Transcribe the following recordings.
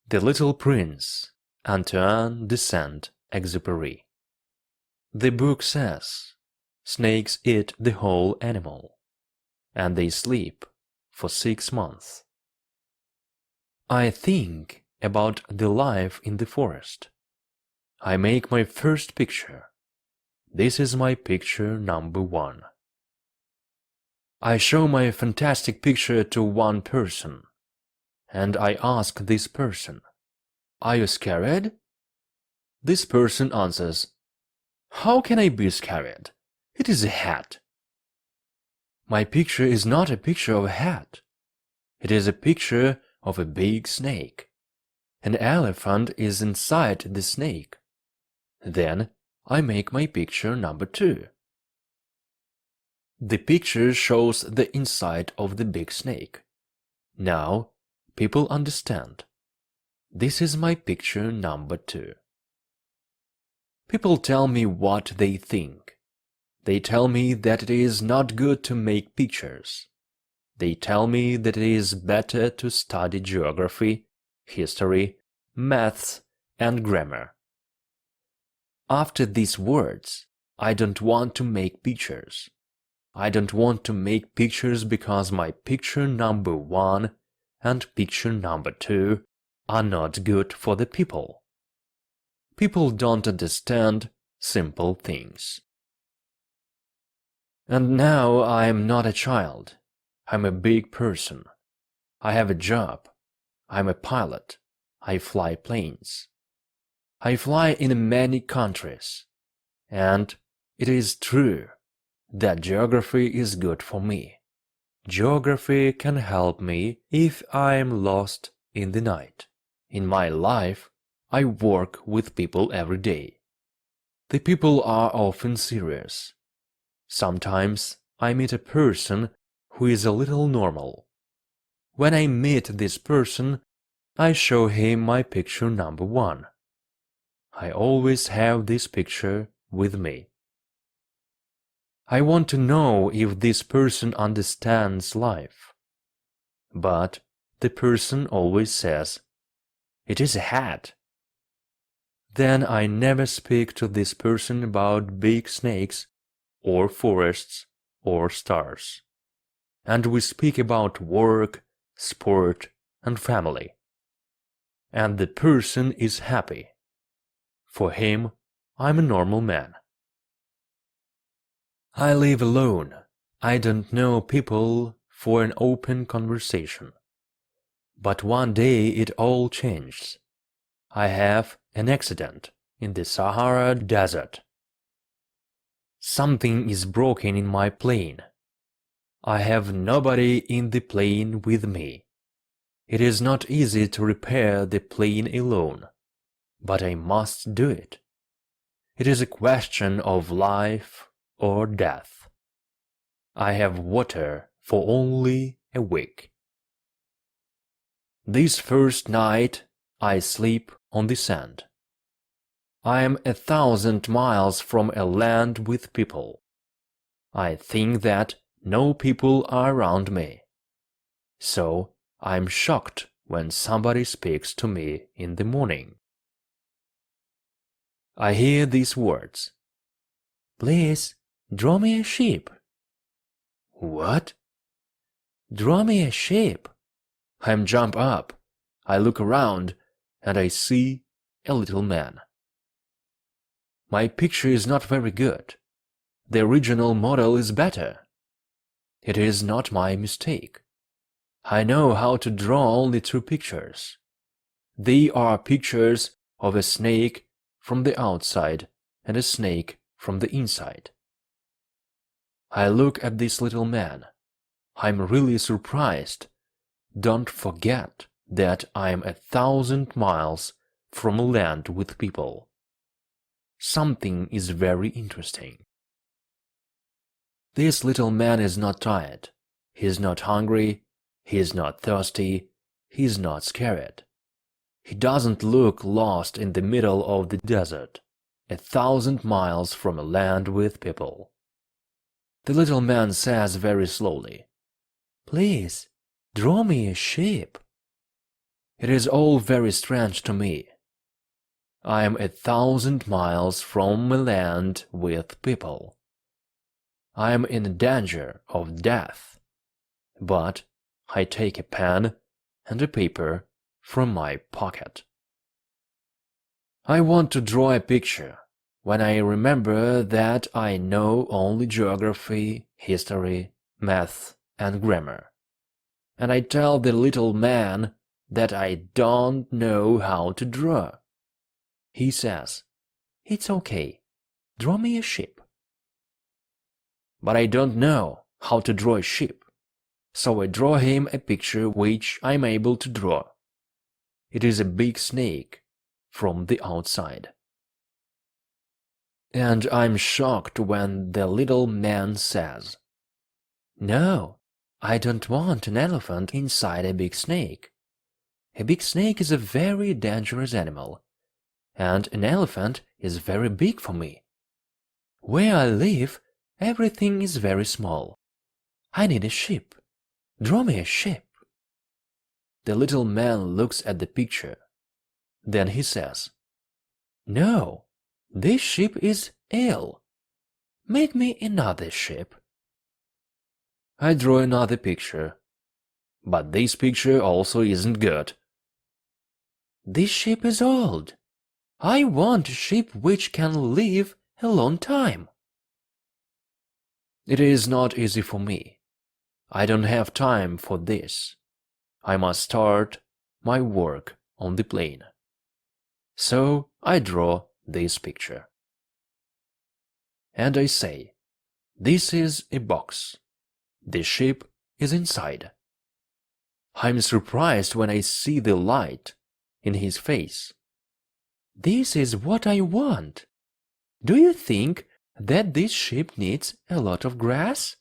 The Little Prince, Antoine de Saint-Exupéry. The book says, snakes eat the whole animal, and they sleep for 6 months. I think about the life in the forest. I make my first picture. This is my picture number 1. I show my fantastic picture to one person, and I ask this person, "Are you scared?" This person answers, "How can I be scared? It is a hat." My picture is not a picture of a hat. It is a picture of a big snake. An elephant is inside the snake. Then I make my picture number 2. The picture shows the inside of the big snake. Now people understand. This is my picture number 2. People tell me what they think. They tell me that it is not good to make pictures. They tell me that it is better to study geography, history, maths, and grammar. After these words, I don't want to make pictures. I don't want to make pictures because my picture number 1 and picture number 2 are not good for the people. People don't understand simple things. And now I am not a child. I'm a big person. I have a job. I'm a pilot. I fly planes. I fly in many countries. And it is true that geography is good for me. Geography can help me if I am lost in the night. In my life, I work with people every day. The people are often serious. Sometimes I meet a person who is a little normal. When I meet this person, I show him my picture number 1. I always have this picture with me. I want to know if this person understands life. But the person always says, "It is a hat." Then I never speak to this person about big snakes, or forests, or stars. And we speak about work, sport, and family. And the person is happy. For him, I'm a normal man. I live alone. I don't know people for an open conversation. But one day it all changed. I have an accident in the Sahara Desert. Something is broken in my plane. I have nobody in the plane with me. It is not easy to repair the plane alone, but I must do it. It is a question of life or death. I have water for only a week. This first night I sleep on the sand. I am 1,000 miles from a land with people. I think that no people are around me. So I'm shocked when somebody speaks to me in the morning. I hear these words. "Please, draw me a sheep." What? Draw me a sheep? I jump up, I look around, and I see a little man. My picture is not very good. The original model is better. It is not my mistake. I know how to draw only 2 pictures. They are pictures of a snake from the outside and a snake from the inside. I look at this little man. I'm really surprised. Don't forget that I'm 1,000 miles from a land with people. Something is very interesting. This little man is not tired. He is not hungry. He is not thirsty. He is not scared. He doesn't look lost in the middle of the desert, 1,000 miles from a land with people. The little man says very slowly, "Please, draw me a sheep." It is all very strange to me. I am 1,000 miles from a land with people. I am in danger of death, but I take a pen and a paper from my pocket. I want to draw a picture when I remember that I know only geography, history, math, and grammar, and I tell the little man that I don't know how to draw. He says, "It's okay, draw me a ship." But I don't know how to draw a ship, so I draw him a picture which I'm able to draw. It is a big snake from the outside. And I'm shocked when the little man says, "No, I don't want an elephant inside a big snake. A big snake is a very dangerous animal, and an elephant is very big for me. Where I live, everything is very small. I need a ship. Draw me a ship." The little man looks at the picture. Then he says, "No, this ship is ill. Make me another ship." I draw another picture, but this picture also isn't good. "This ship is old. I want a ship which can live a long time." It is not easy for me. I don't have time for this. I must start my work on the plane. So I draw this picture. And I say, this is a box. The ship is inside. I'm surprised when I see the light in his face. "This is what I want. Do you think that this ship needs a lot of grass?"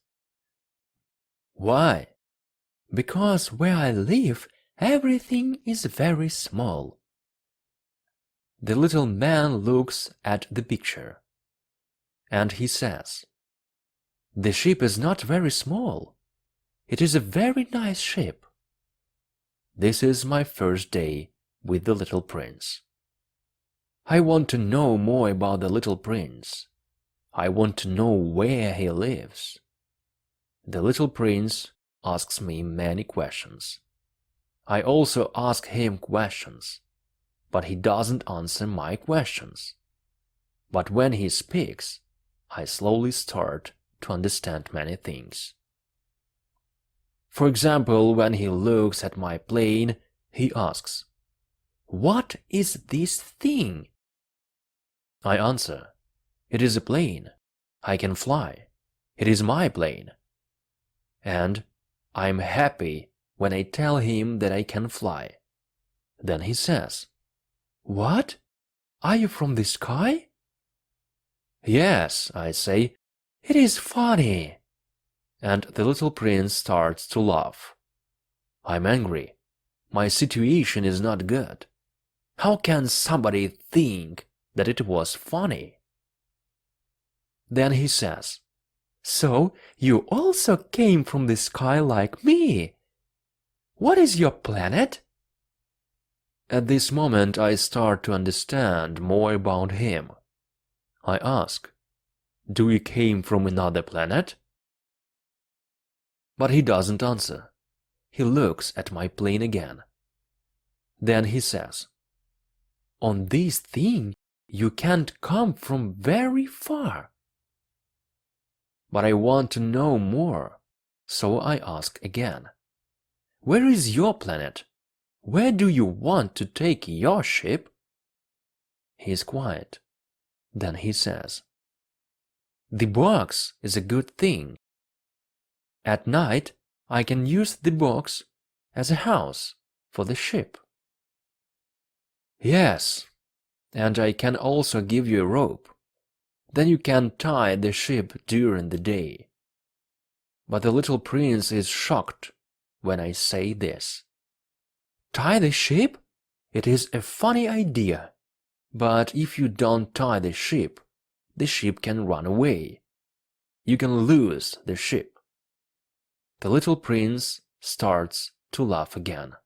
"Why?" "Because where I live, everything is very small." The little man looks at the picture, and he says, "The ship is not very small. It is a very nice ship." This is my first day with the little prince. I want to know more about the little prince. I want to know where he lives. The little prince asks me many questions. I also ask him questions, but he doesn't answer my questions. But when he speaks, I slowly start to understand many things. For example, when he looks at my plane, he asks, "What is this thing?" I answer, "It is a plane. I can fly. It is my plane." And I'm happy when I tell him that I can fly. Then he says, "What? Are you from the sky?" "Yes," I say, "it is funny." And the little prince starts to laugh. I'm angry. My situation is not good. How can somebody think that it was funny? Then he says, "So you also came from the sky like me. What is your planet?" At this moment I start to understand more about him. I ask, "Do you came from another planet?" But he doesn't answer. He looks at my plane again. Then he says, "On this thing you can't come from very far." But I want to know more, so I ask again, "Where is your planet? Where do you want to take your ship?" He is quiet. Then he says, "The box is a good thing. At night I can use the box as a house for the ship." "Yes, and I can also give you a rope. Then you can tie the ship during the day." But the little prince is shocked when I say this. "Tie the ship? It is a funny idea. But if you don't tie the ship can run away. You can lose the ship." The little prince starts to laugh again.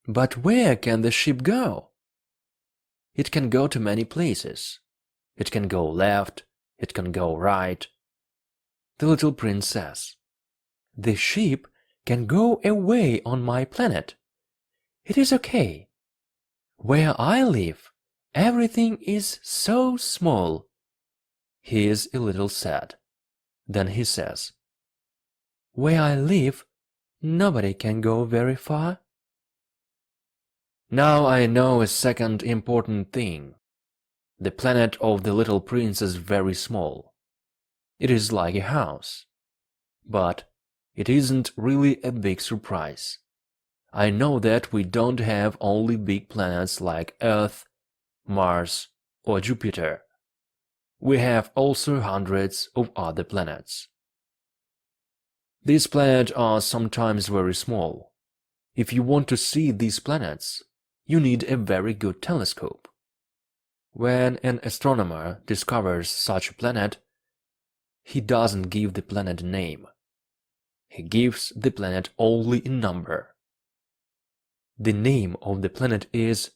But where can the ship go? It can go to many places. It can go left, it can go right. The little prince says, "The ship can go away on my planet. It is okay. Where I live, everything is so small." He is a little sad. Then he says, "Where I live, nobody can go very far." Now I know a second important thing. The planet of the little prince is very small. It is like a house. But it isn't really a big surprise. I know that we don't have only big planets like Earth, Mars, or Jupiter. We have also hundreds of other planets. These planets are sometimes very small. If you want to see these planets, you need a very good telescope. When an astronomer discovers such a planet, he doesn't give the planet a name. He gives the planet only a number. The name of the planet is,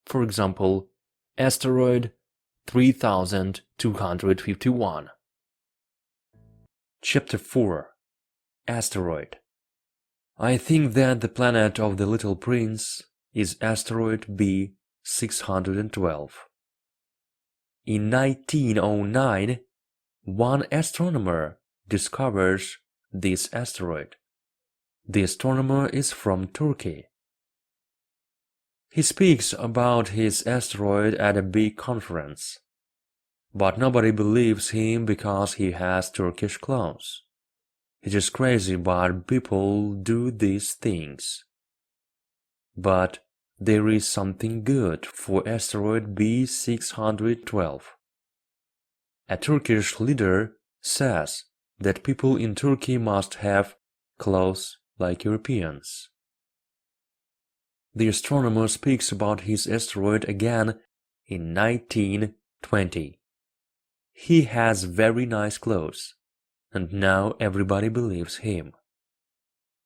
for example, asteroid 3251. Chapter 4. Asteroid. I think that the planet of the little prince is asteroid B612. In 1909, one astronomer discovers this asteroid. The astronomer is from Turkey. He speaks about his asteroid at a big conference, but nobody believes him because he has Turkish clothes. It is crazy, but people do these things. But there is something good for asteroid B612. A Turkish leader says that people in Turkey must have clothes like Europeans. The astronomer speaks about his asteroid again in 1920. He has very nice clothes, and now everybody believes him.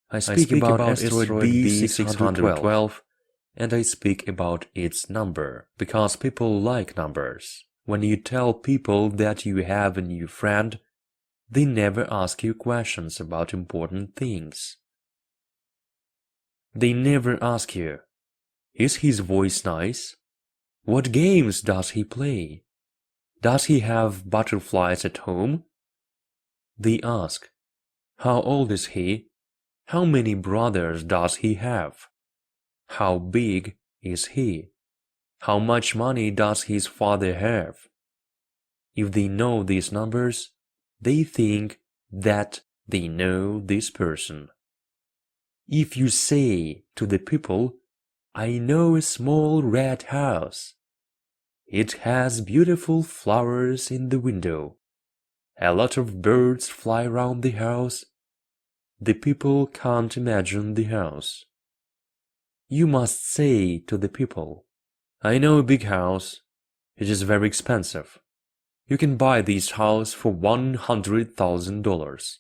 I speak about asteroid B612, and I speak about its number, because people like numbers. When you tell people that you have a new friend, they never ask you questions about important things. They never ask you, "Is his voice nice? What games does he play? Does he have butterflies at home?" They ask, "How old is he? How many brothers does he have? How big is he? How much money does his father have?" If they know these numbers, they think that they know this person. If you say to the people, "I know a small red house. It has beautiful flowers in the window. A lot of birds fly around the house," the people can't imagine the house. You must say to the people, "I know a big house. It is very expensive. You can buy this house for $100,000.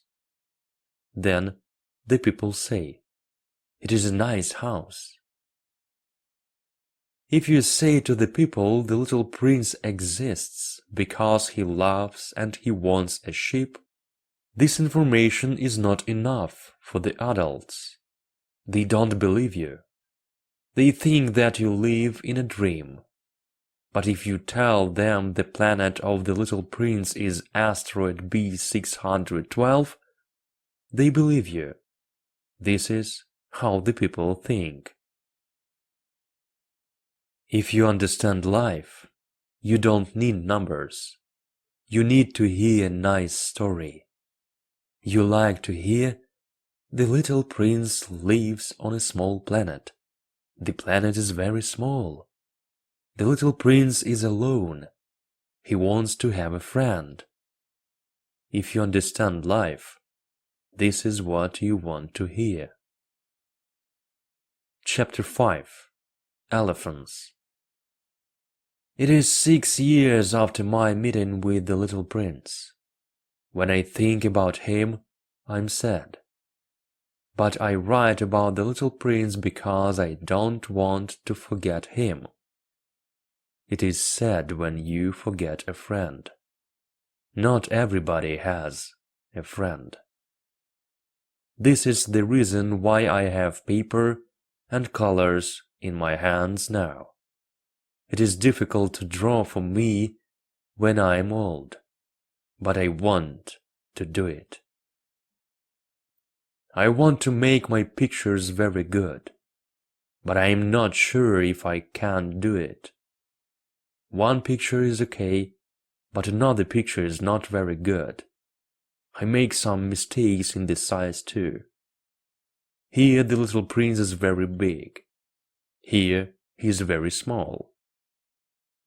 Then the people say, "It is a nice house." If you say to the people the little prince exists because he loves and he wants a ship, this information is not enough for the adults. They don't believe you. They think that you live in a dream. But if you tell them the planet of the little prince is asteroid B612, they believe you. This is how the people think. If you understand life, you don't need numbers. You need to hear a nice story. You like to hear, "The little prince lives on a small planet. The planet is very small. The little prince is alone. He wants to have a friend." If you understand life, this is what you want to hear. Chapter 5. Elephants. It is 6 years after my meeting with the little prince. When I think about him, I'm sad. but I write about the little prince because I don't want to forget him. It is sad when you forget a friend. Not everybody has a friend. This is the reason why I have paper and colors in my hands now. It is difficult to draw for me when I am old, but I want to do it. I want to make my pictures very good, but I am not sure if I can do it. One picture is okay, but another picture is not very good. I make some mistakes in the size too. Here the little prince is very big. Here he is very small.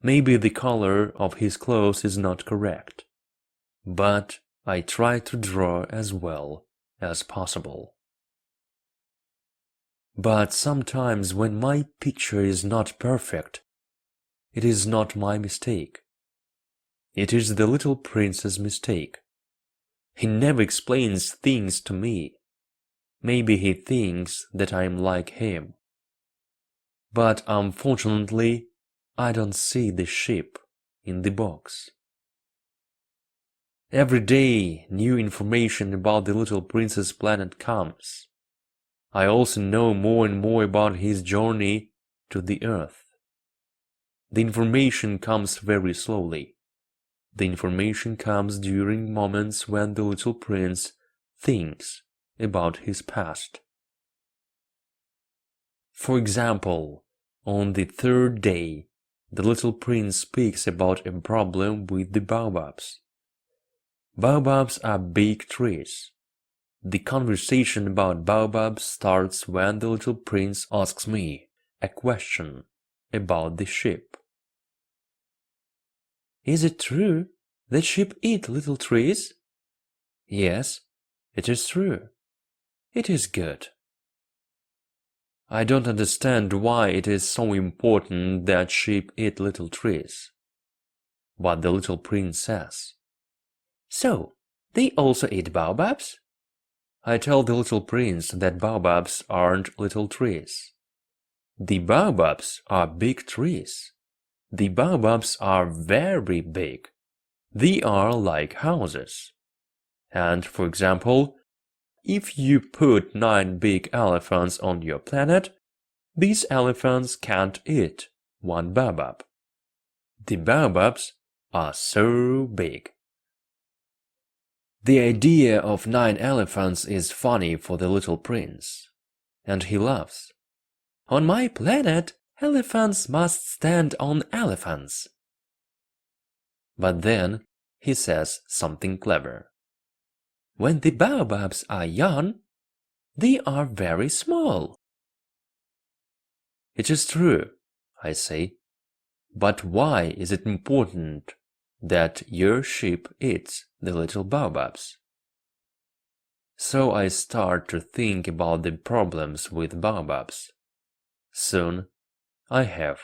Maybe the color of his clothes is not correct, but I try to draw as well as possible. But sometimes when my picture is not perfect, it is not my mistake. It is the little prince's mistake. He never explains things to me. Maybe he thinks that I am like him. But unfortunately, I don't see the sheep in the box. Every day new information about the little prince's planet comes. I also know more and more about his journey to the earth. The information comes very slowly. The information comes during moments when the little prince thinks about his past. For example, on the third day, the little prince speaks about a problem with the baobabs. Baobabs are big trees. The conversation about baobabs starts when the little prince asks me a question about the sheep. Is it true that sheep eat little trees? Yes, it is true. It is good. I don't understand why it is so important that sheep eat little trees. But the little prince says, so, they also eat baobabs? I tell the little prince that baobabs aren't little trees. The baobabs are big trees. The baobabs are very big. They are like houses. And, for example, if you put 9 big elephants on your planet, these elephants can't eat one baobab. The baobabs are so big. The idea of 9 elephants is funny for the little prince, and he laughs. On my planet, elephants must stand on elephants. But then he says something clever. When the baobabs are young, they are very small. It is true, I say, but why is it important that your sheep eats the little baobabs? So I start to think about the problems with baobabs. Soon I have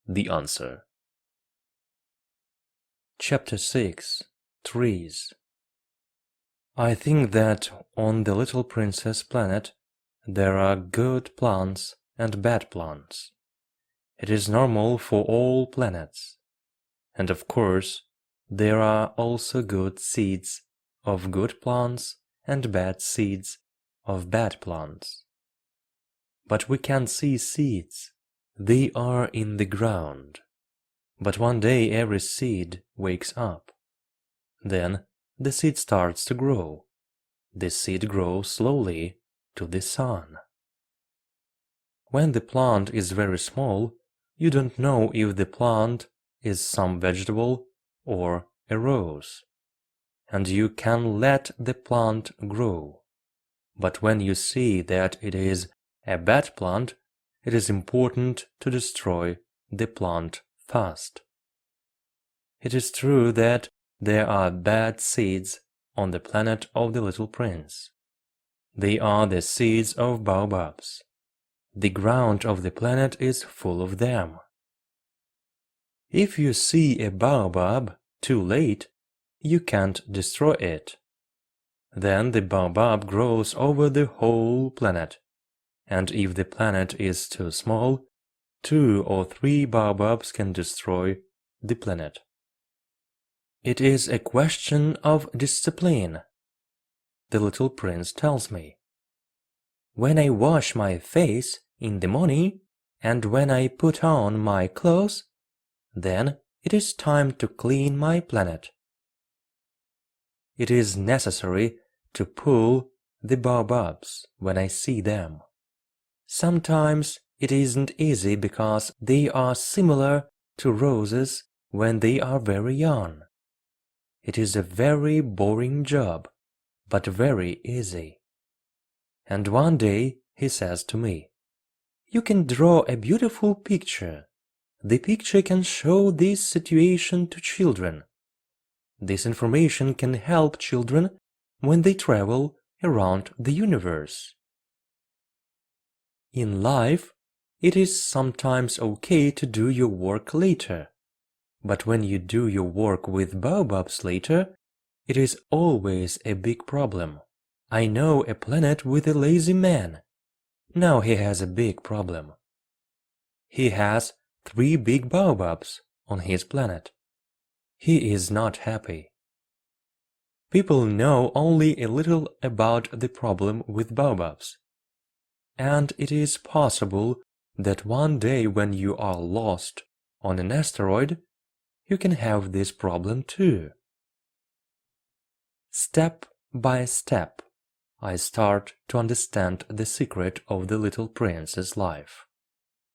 the answer. Chapter 6. Trees. I think that on the little prince's planet there are good plants and bad plants. It is normal for all planets. And of course, there are also good seeds of good plants and bad seeds of bad plants. But we can't see seeds. They are in the ground. But one day every seed wakes up. Then the seed starts to grow. The seed grows slowly to the sun. When the plant is very small, you don't know if the plant is some vegetable or a rose, and you can let the plant grow. But when you see that it is a bad plant, it is important to destroy the plant fast. It is true that there are bad seeds on the planet of the little prince. They are the seeds of baobabs. The ground of the planet is full of them. If you see a baobab too late, you can't destroy it. Then the baobab grows over the whole planet, and if the planet is too small, 2 or 3 baobabs can destroy the planet. It is a question of discipline, the little prince tells me. When I wash my face in the morning and when I put on my clothes, then it is time to clean my planet. It is necessary to pull the baobabs when I see them. Sometimes it isn't easy because they are similar to roses when they are very young. It is a very boring job, but very easy. And one day he says to me, "You can draw a beautiful picture. The picture can show this situation to children. This information can help children when they travel around the universe." In life, it is sometimes okay to do your work later, but when you do your work with baobabs later, it is always a big problem. I know a planet with a lazy man. Now he has a big problem. He has 3 big baobabs on his planet. He is not happy. People know only a little about the problem with baobabs. And it is possible that one day when you are lost on an asteroid, you can have this problem too. Step by step, I start to understand the secret of the little prince's life.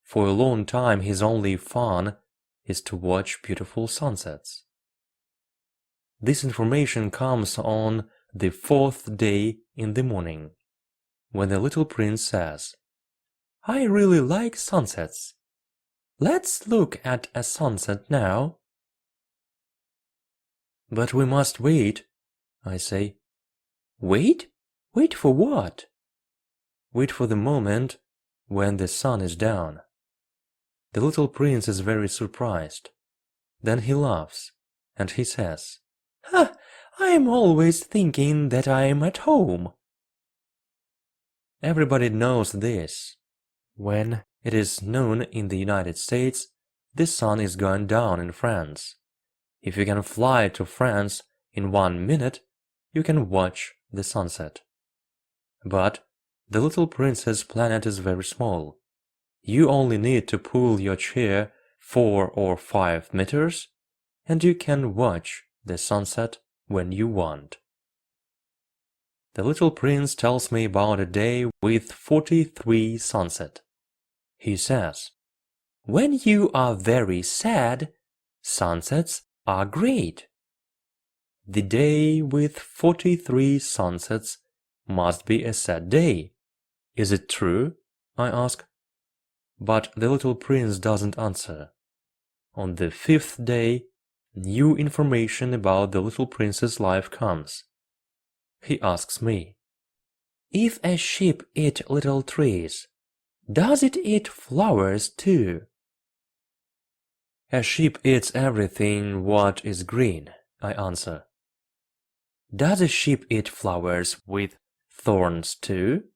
For a long time his only fun is to watch beautiful sunsets. This information comes on the 4th day in the morning, when the little prince says, "I really like sunsets. Let's look at a sunset now." "But we must wait," I say. "Wait? Wait for what?" "Wait for the moment when the sun is down." The little prince is very surprised. Then he laughs, and he says, "Ha! I am always thinking that I am at home." Everybody knows this. When it is noon in the United States, the sun is going down in France. If you can fly to France in 1 minute, you can watch the sunset. But the little prince's planet is very small. You only need to pull your chair 4 or 5 meters, and you can watch the sunset when you want. The little prince tells me about a day with 43 sunsets. He says, "When you are very sad, sunsets are great." The day with 43 sunsets must be a sad day. Is it true? I ask. But the little prince doesn't answer. On the 5th day, new information about the little prince's life comes. He asks me, "If a sheep eats little trees, does it eat flowers too?" "A sheep eats everything what is green," I answer. "Does a sheep eat flowers with thorns too?"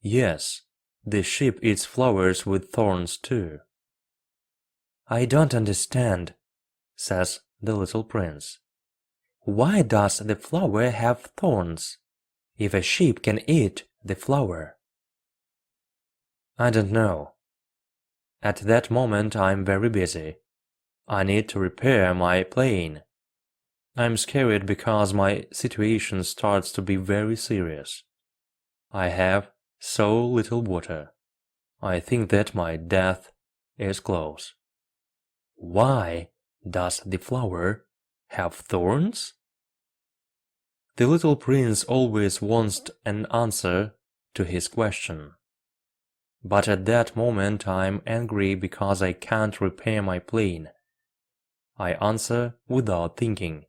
"Yes, the sheep eats flowers with thorns too." "I don't understand," says the little prince. "Why does the flower have thorns, if a sheep can eat the flower?" I don't know. At that moment I'm very busy. I need to repair my plane. I'm scared because my situation starts to be very serious. I have so little water. I think that my death is close. Why does the flower have thorns? The little prince always wants an answer to his question. But at that moment I'm angry because I can't repair my plane. I answer without thinking.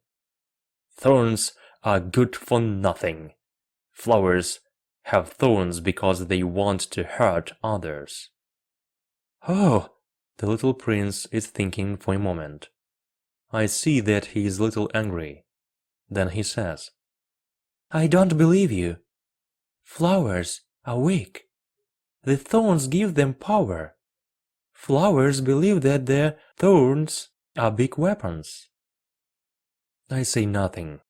Thorns are good for nothing. Flowers have thorns because they want to hurt others. Oh, the little prince is thinking for a moment. I see that he is a little angry. Then he says, I don't believe you. Flowers are weak. The thorns give them power. Flowers believe that their thorns are big weapons. I say nothing.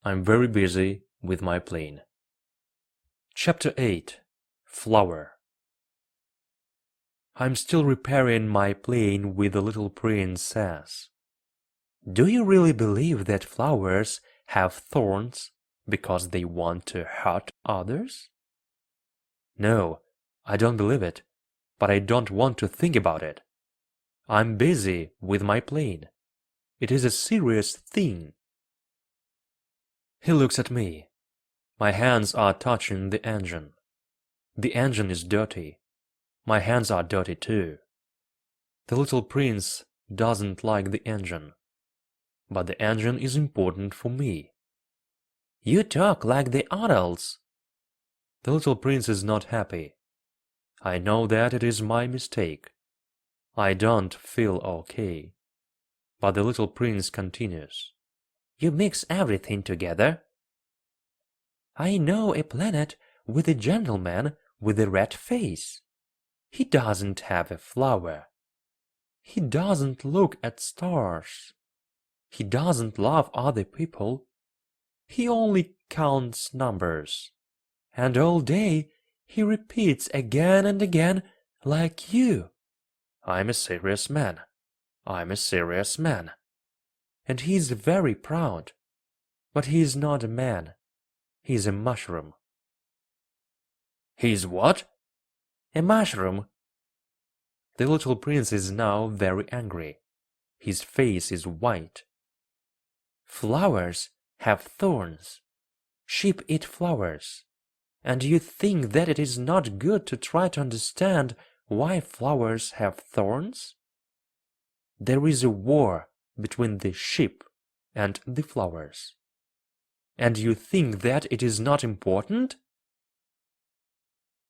I'm very busy with my plane. Chapter 8. Flower. I'm still repairing my plane with the little prince says, "Do you really believe that flowers have thorns because they want to hurt others?" No, I don't believe it, but I don't want to think about it. I'm busy with my plane. It is a serious thing. He looks at me. My hands are touching the engine. The engine is dirty. My hands are dirty too. The little prince doesn't like the engine. But the engine is important for me. You talk like the adults. The little prince is not happy. I know that it is my mistake. I don't feel okay. But the little prince continues. You mix everything together. I know a planet with a gentleman with a red face. He doesn't have a flower. He doesn't look at stars. He doesn't love other people. He only counts numbers. And all day he repeats again and again, like you. I'm a serious man. I'm a serious man. And he's very proud. But he's not a man. He's a mushroom. He's what? A mushroom. The little prince is now very angry. His face is white. Flowers have thorns. Sheep eat flowers. And you think that it is not good to try to understand why flowers have thorns? There is a war between the sheep and the flowers. And you think that it is not important?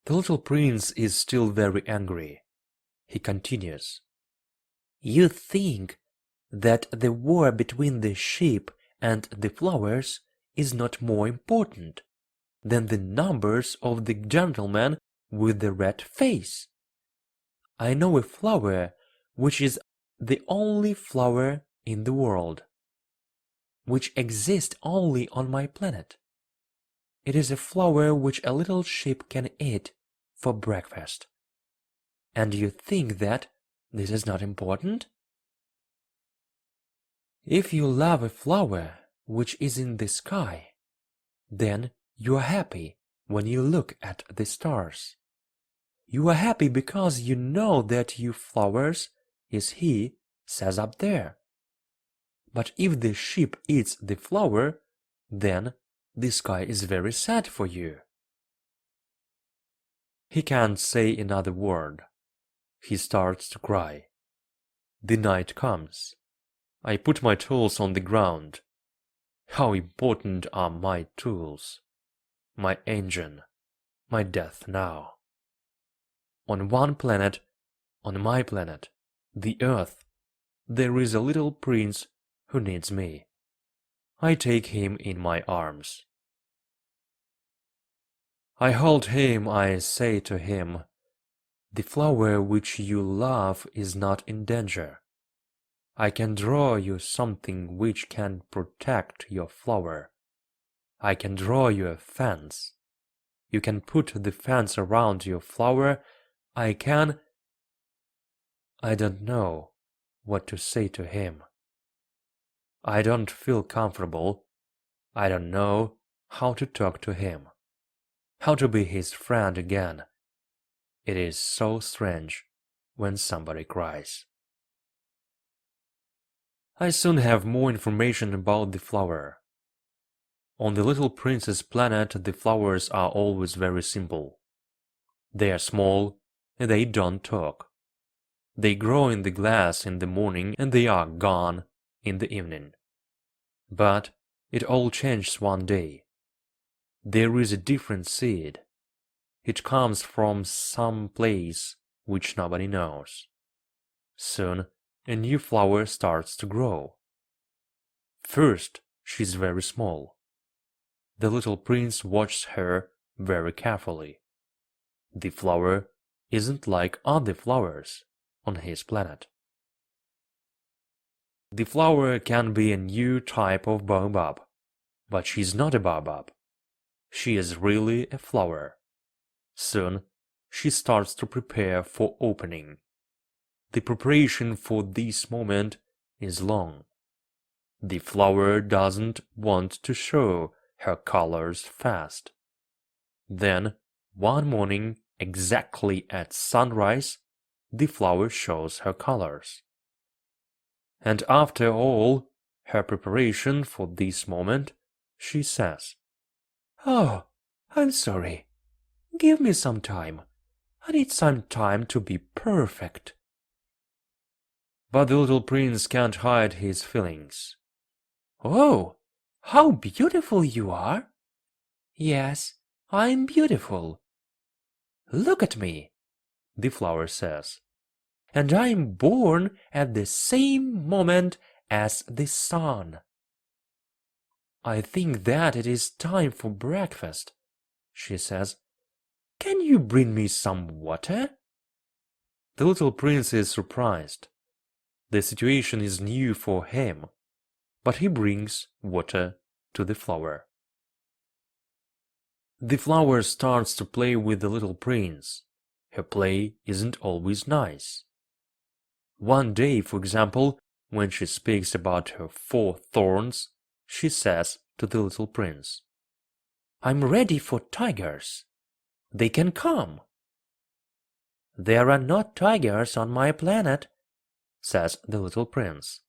The little prince is still very angry. He continues. You think that the war between the sheep and the flowers is not more important than the numbers of the gentleman with the red face. I know a flower which is the only flower in the world, which exists only on my planet. It is a flower which a little sheep can eat for breakfast. And you think that this is not important? If you love a flower which is in the sky, then you are happy when you look at the stars. You are happy because you know that your flowers is he says up there. But if the sheep eats the flower, then the sky is very sad for you. He can't say another word. He starts to cry. The night comes. I put my tools on the ground. How important are my tools? My engine, my death now. On one planet, on my planet, the Earth, there is a little prince who needs me. I take him in my arms. I hold him, I say to him, the flower which you love is not in danger. I can draw you something which can protect your flower. I can draw you a fence. You can put the fence around your flower. I don't know what to say to him. I don't feel comfortable. I don't know how to talk to him, how to be his friend again. It is so strange when somebody cries. I soon have more information about the flower. On the little prince's planet, the flowers are always very simple. They are small and they don't talk. They grow in the glass in the morning and they are gone in the evening. But it all changes one day. There is a different seed. It comes from some place which nobody knows. Soon a new flower starts to grow. First, she is very small. The little prince watched her very carefully. The flower isn't like other flowers on his planet. The flower can be a new type of baobab, but she's not a baobab. She is really a flower. Soon she starts to prepare for opening. The preparation for this moment is long. The flower doesn't want to show her colors fast. Then, one morning, exactly at sunrise, the flower shows her colors. And after all her preparation for this moment, she says, "Oh, I'm sorry. Give me some time. I need some time to be perfect." But the little prince can't hide his feelings. "Oh, how beautiful you are!" "Yes, I'm beautiful." "Look at me," the flower says, "and I'm born at the same moment as the sun." "I think that it is time for breakfast," she says. "Can you bring me some water?" The little prince is surprised. The situation is new for him, but he brings water to the flower. The flower starts to play with the little prince. Her play isn't always nice. One day, for example, when she speaks about her 4 thorns, she says to the little prince, "I'm ready for tigers. They can come." "There are not tigers on my planet," says the little prince,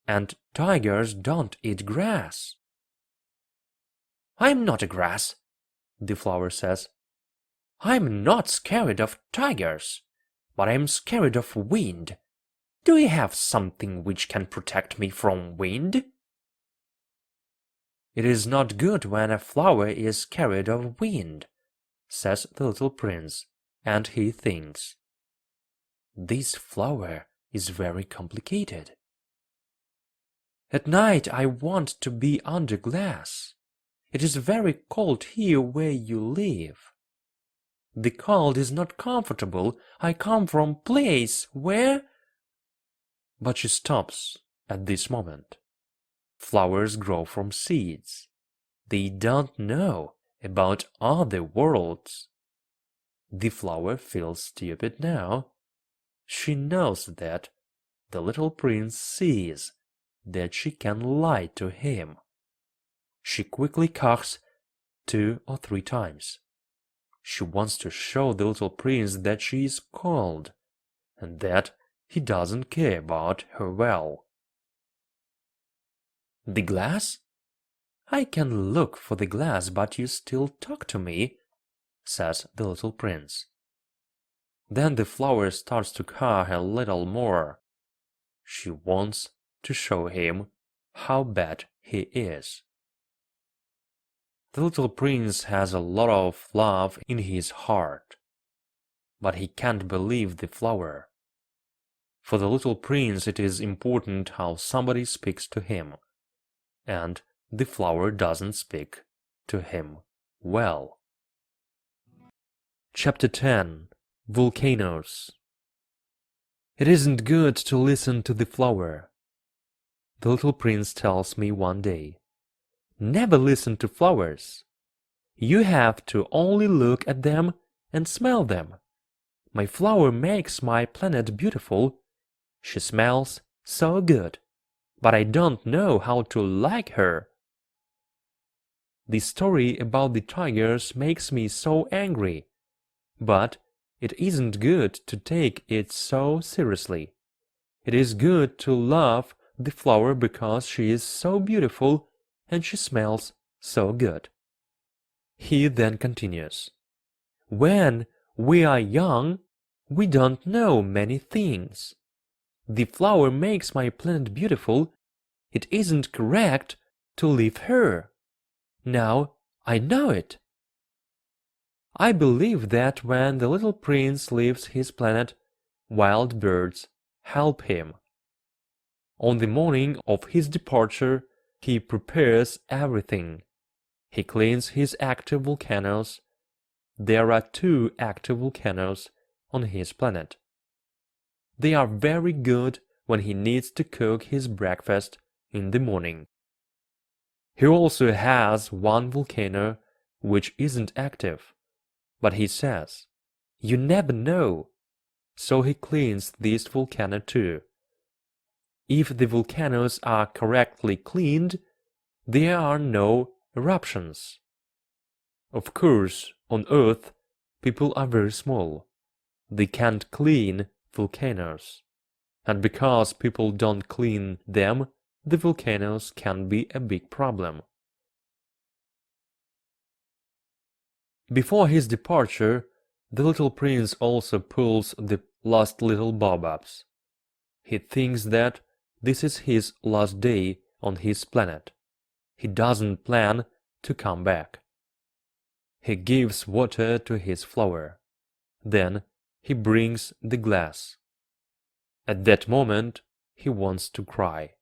"and tigers don't eat grass." "I'm not a grass," the flower says. "I'm not scared of tigers, but I'm scared of wind. Do you have something which can protect me from wind?" "It is not good when a flower is scared of wind," says the little prince, and he thinks, "This flower is very complicated. At night I want to be under glass. It is very cold here where you live. The cold is not comfortable. I come from a place where—" But she stops at this moment. Flowers grow from seeds. They don't know about other worlds. The flower feels stupid now. She knows that the little prince sees that she can lie to him. She quickly coughs 2 or 3 times. She wants to show the little prince that she is cold, and that he doesn't care about her well. "The glass? I can look for the glass, but you still talk to me," says the little prince. Then the flower starts to cough a little more. She wants to show him how bad he is. The little prince has a lot of love in his heart, but he can't believe the flower. For the little prince it is important how somebody speaks to him, and the flower doesn't speak to him well. Chapter 10. Volcanoes. It isn't good to listen to the flower. The little prince tells me one day, "Never listen to flowers. You have to only look at them and smell them. My flower makes my planet beautiful. She smells so good, but I don't know how to like her." The story about the tigers makes me so angry, but it isn't good to take it so seriously. It is good to love the flower because she is so beautiful and she smells so good. He then continues, "When we are young, we don't know many things. The flower makes my planet beautiful. It isn't correct to leave her. Now I know it. I believe that when the little prince leaves his planet, wild birds help him. On the morning of his departure, he prepares everything. He cleans his active volcanoes. There are 2 active volcanoes on his planet. They are very good when he needs to cook his breakfast in the morning. He also has 1 volcano which isn't active, but he says, "You never know," so he cleans this volcano too. If the volcanoes are correctly cleaned, there are no eruptions. Of course, on Earth, people are very small. They can't clean volcanoes. And because people don't clean them, the volcanoes can be a big problem. Before his departure, the little prince also pulls the last little bob-ups. He thinks that this is his last day on his planet. He doesn't plan to come back. He gives water to his flower. Then he brings the glass. At that moment, he wants to cry.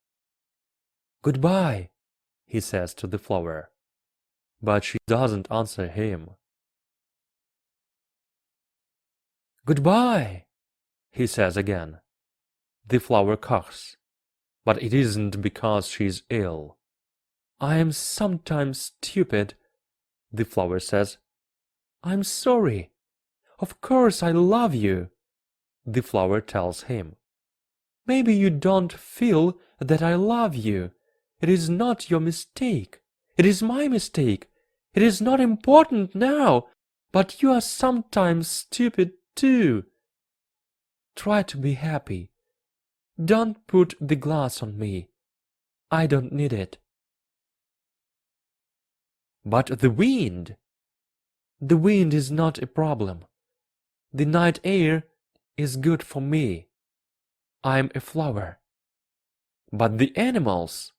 "Goodbye," he says to the flower. But she doesn't answer him. "Goodbye," he says again. The flower coughs, but it isn't because she's ill. "I am sometimes stupid," the flower says. "I'm sorry. Of course I love you," the flower tells him. "Maybe you don't feel that I love you. It is not your mistake. It is my mistake. It is not important now, but you are sometimes stupid too. Try to be happy. Don't put the glass on me. I don't need it." "But the wind?" "The wind is not a problem. The night air is good for me. I'm a flower." "But the animals?"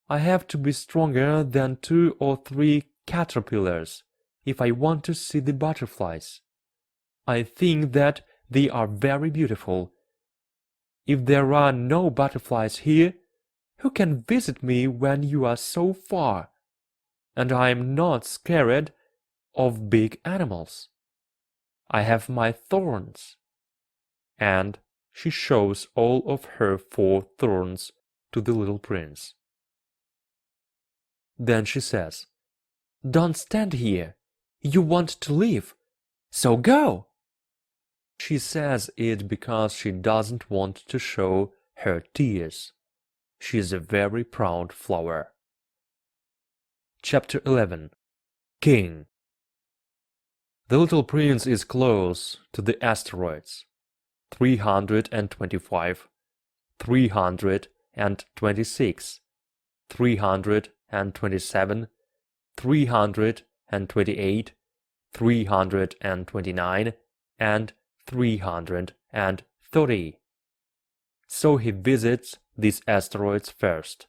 "I have to be stronger than 2 or 3 caterpillars if I want to see the butterflies. I think that they are very beautiful. If there are no butterflies here, who can visit me when you are so far? And I am not scared of big animals. I have my thorns." And she shows all of her 4 thorns to the little prince. Then she says, "Don't stand here. You want to leave. So go." She says it because she doesn't want to show her tears. She is a very proud flower. Chapter 11. King. The little prince is close to the asteroids. 325, 326, 327, 328, 329, and 330. So he visits these asteroids first.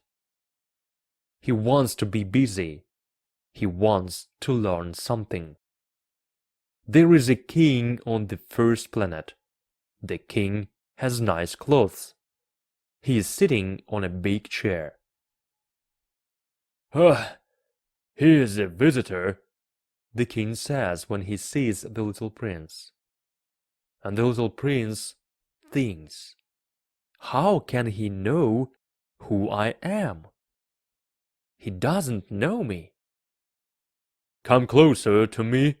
He wants to be busy. He wants to learn something. There is a king on the first planet. The king has nice clothes. He is sitting on a big chair. "Here's a visitor," the king says when he sees the little prince. And the little prince thinks, "How can he know who I am? He doesn't know me." "Come closer to me.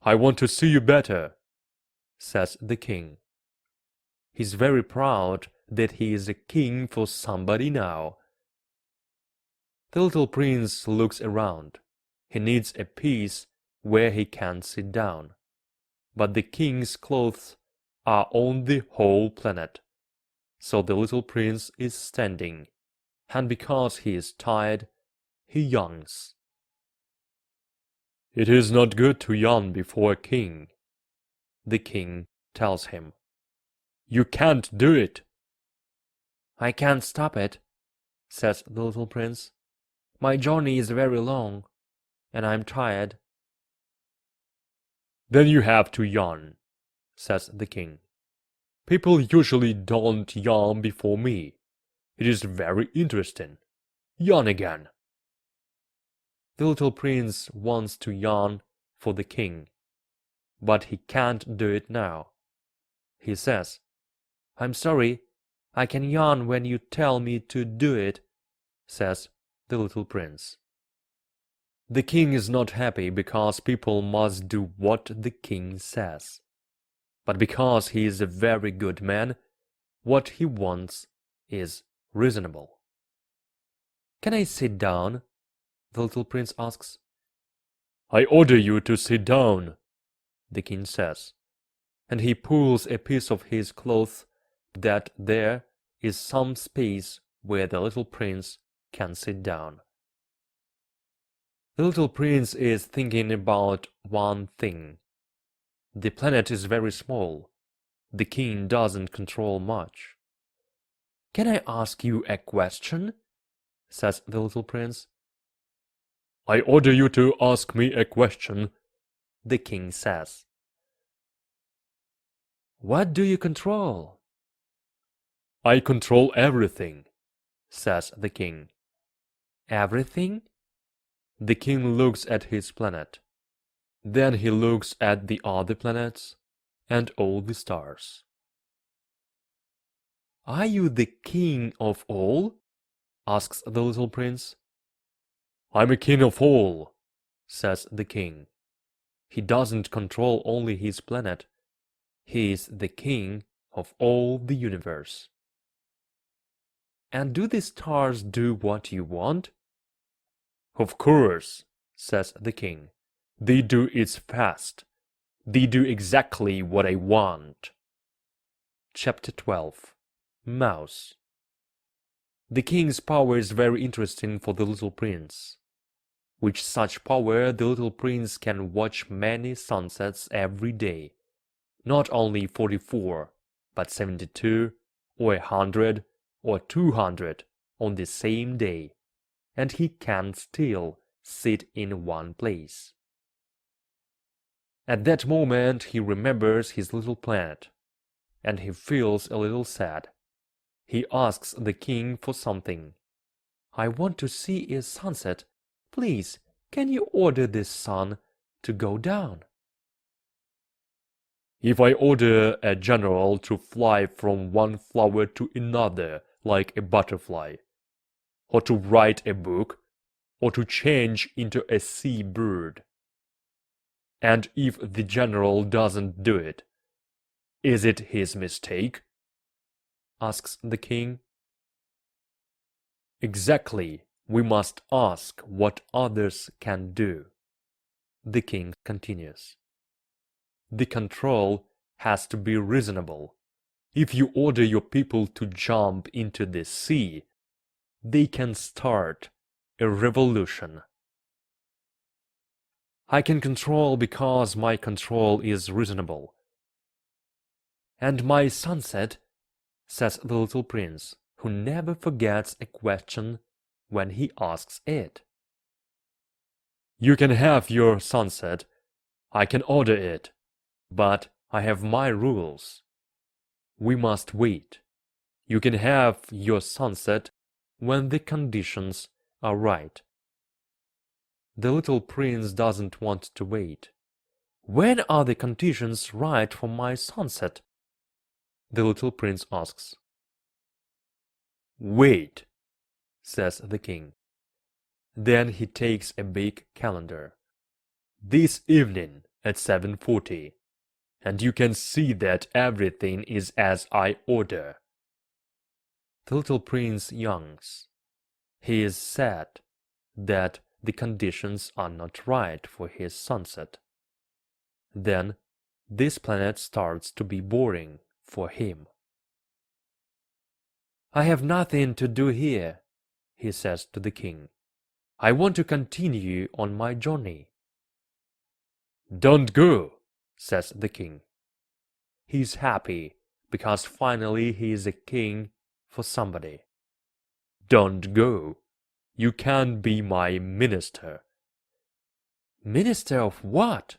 I want to see you better," says the king. He's very proud that he is a king for somebody now. The little prince looks around. He needs a piece where he can sit down. But the king's clothes are on the whole planet. So the little prince is standing, and because he is tired, he yawns. "It is not good to yawn before a king," the king tells him. "You can't do it." "I can't stop it," says the little prince. "My journey is very long, and I'm tired." "Then you have to yawn," says the king. "People usually don't yawn before me. It is very interesting. Yawn again." The little prince wants to yawn for the king, but he can't do it now. He says, "I'm sorry, I can yawn when you tell me to do it," says the little prince. The king is not happy because people must do what the king says. But because he is a very good man, what he wants is reasonable. "Can I sit down?" the little prince asks. "I order you to sit down," the king says, and he pulls a piece of his cloth that there is some space where the little prince can sit down. The little prince is thinking about one thing. The planet is very small. The king doesn't control much. "Can I ask you a question?" says the little prince. "I order you to ask me a question," the king says. "What do you control?" "I control everything," says the king. "Everything?" The king looks at his planet. Then he looks at the other planets and all the stars. "Are you the king of all?" asks the little prince. "I'm a king of all," says the king. He doesn't control only his planet. He is the king of all the universe. "And do the stars do what you want?" "Of course," says the king. "They do it fast. They do exactly what I want." Chapter 12. Mouse. The king's power is very interesting for the little prince. With such power, the little prince can watch many sunsets every day. Not only 44, but 72, or 100, or 200 on the same day. And he can still sit in one place. At that moment he remembers his little planet, and he feels a little sad. He asks the king for something. "I want to see a sunset. Please, can you order this sun to go down?" "If I order a general to fly from one flower to another like a butterfly, or to write a book, or to change into a sea bird, and if the general doesn't do it, is it his mistake?" asks the king. "Exactly, we must ask what others can do," the king continues. "The control has to be reasonable. If you order your people to jump into the sea, they can start a revolution. I can control because my control is reasonable." "And my sunset," says the little prince, who never forgets a question when he asks it. "You can have your sunset. I can order it. But I have my rules. We must wait. You can have your sunset when the conditions are right." The little prince doesn't want to wait. "When are the conditions right for my sunset?" the little prince asks. "Wait," says the king. Then he takes a big calendar. "This evening at 7:40, and you can see that everything is as I order." The little prince yawns. He is sad that the conditions are not right for his sunset. Then this planet starts to be boring for him. "I have nothing to do here," he says to the king. "I want to continue on my journey." "Don't go," says the king. He's happy because finally he is a king for somebody. "Don't go. You can't be my minister." "Minister of what?"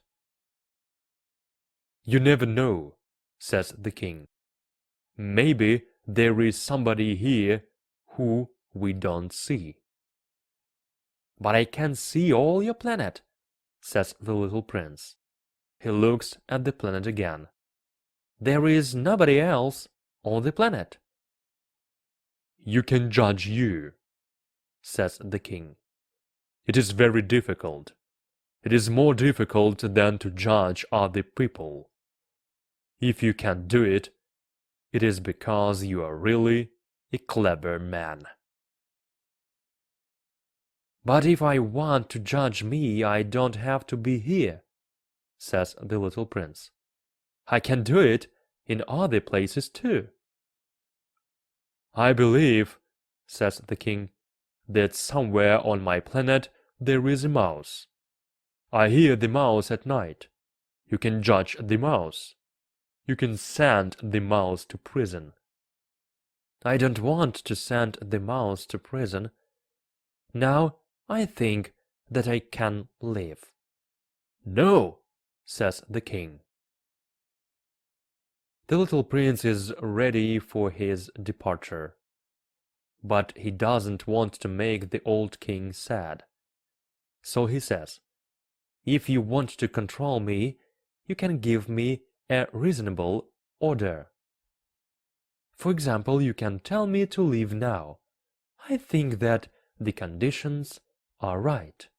"You never know," says the king. "Maybe there is somebody here who we don't see." "But I can see all your planet," says the little prince. He looks at the planet again. "There is nobody else on the planet." "You can judge you," says the king. "It is very difficult. It is more difficult than to judge other people. If you can do it, it is because you are really a clever man." "But if I want to judge me, I don't have to be here," says the little prince. "I can do it in other places too." "I believe," says the king, "that somewhere on my planet there is a mouse. I hear the mouse at night. You can judge the mouse. You can send the mouse to prison." "I don't want to send the mouse to prison. Now I think that I can live." "No," says the king. The little prince is ready for his departure. But he doesn't want to make the old king sad. So he says, "If you want to control me, you can give me a reasonable order. For example, you can tell me to leave now. I think that the conditions are right."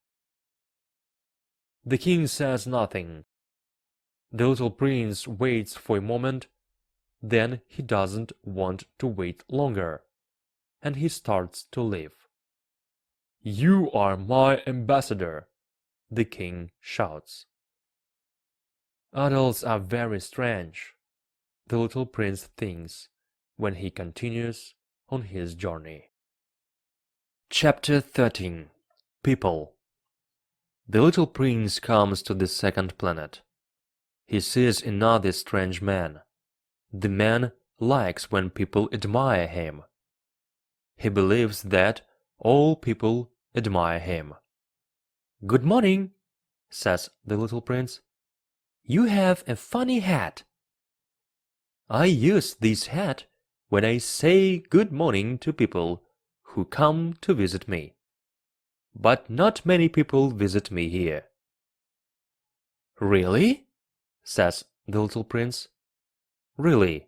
The king says nothing. The little prince waits for a moment, then he doesn't want to wait longer, and he starts to leave. "You are my ambassador," the king shouts. Adults are very strange, the little prince thinks when he continues on his journey. Chapter 13. People. The little prince comes to the second planet. He sees another strange man. The man likes when people admire him. He believes that all people admire him. "Good morning," says the little prince. "You have a funny hat." "I use this hat when I say good morning to people who come to visit me. But not many people visit me here." "Really?" says the little prince. "Really."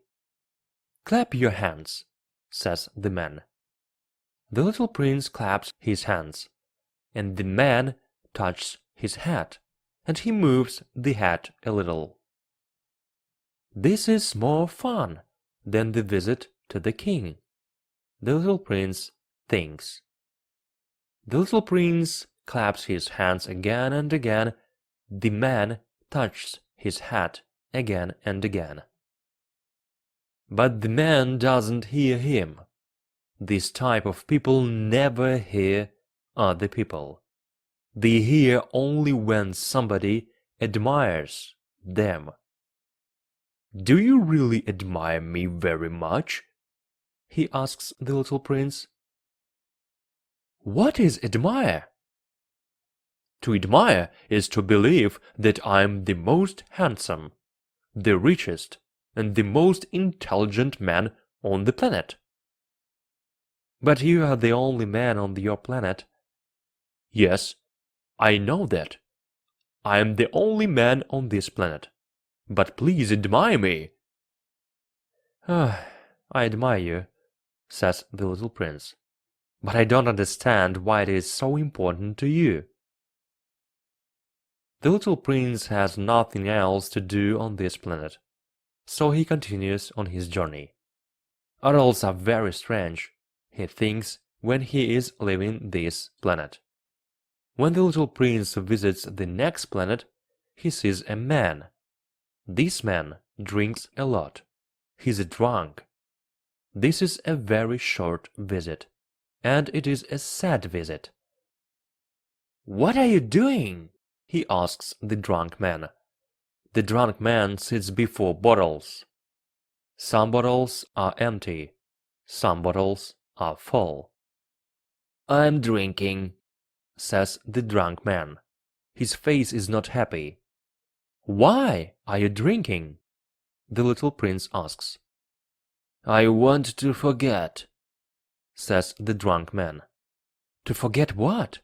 "Clap your hands," says the man. The little prince claps his hands, and the man touches his hat, and he moves the hat a little. This is more fun than the visit to the king, the little prince thinks. The little prince claps his hands again and again. The man touches his hat again and again. But the man doesn't hear him. This type of people never hear other people. They hear only when somebody admires them. "Do you really admire me very much?" he asks the little prince. "What is admire?" "To admire is to believe that I'm the most handsome, the richest, and the most intelligent man on the planet." "But you are the only man on your planet." "Yes, I know that. I am the only man on this planet. But please admire me." "I admire you," says the little prince. "But I don't understand why it is so important to you." The little prince has nothing else to do on this planet, so he continues on his journey. Adults are very strange, he thinks when he is leaving this planet. When the little prince visits the next planet, he sees a man. This man drinks a lot. He's a drunk. This is a very short visit, and it is a sad visit. "What are you doing?" he asks the drunk man. The drunk man sits before bottles. Some bottles are empty, some bottles are full. "I'm drinking," says the drunk man. His face is not happy. "Why are you drinking?" the little prince asks. "I want to forget," says the drunk man. "To forget what?"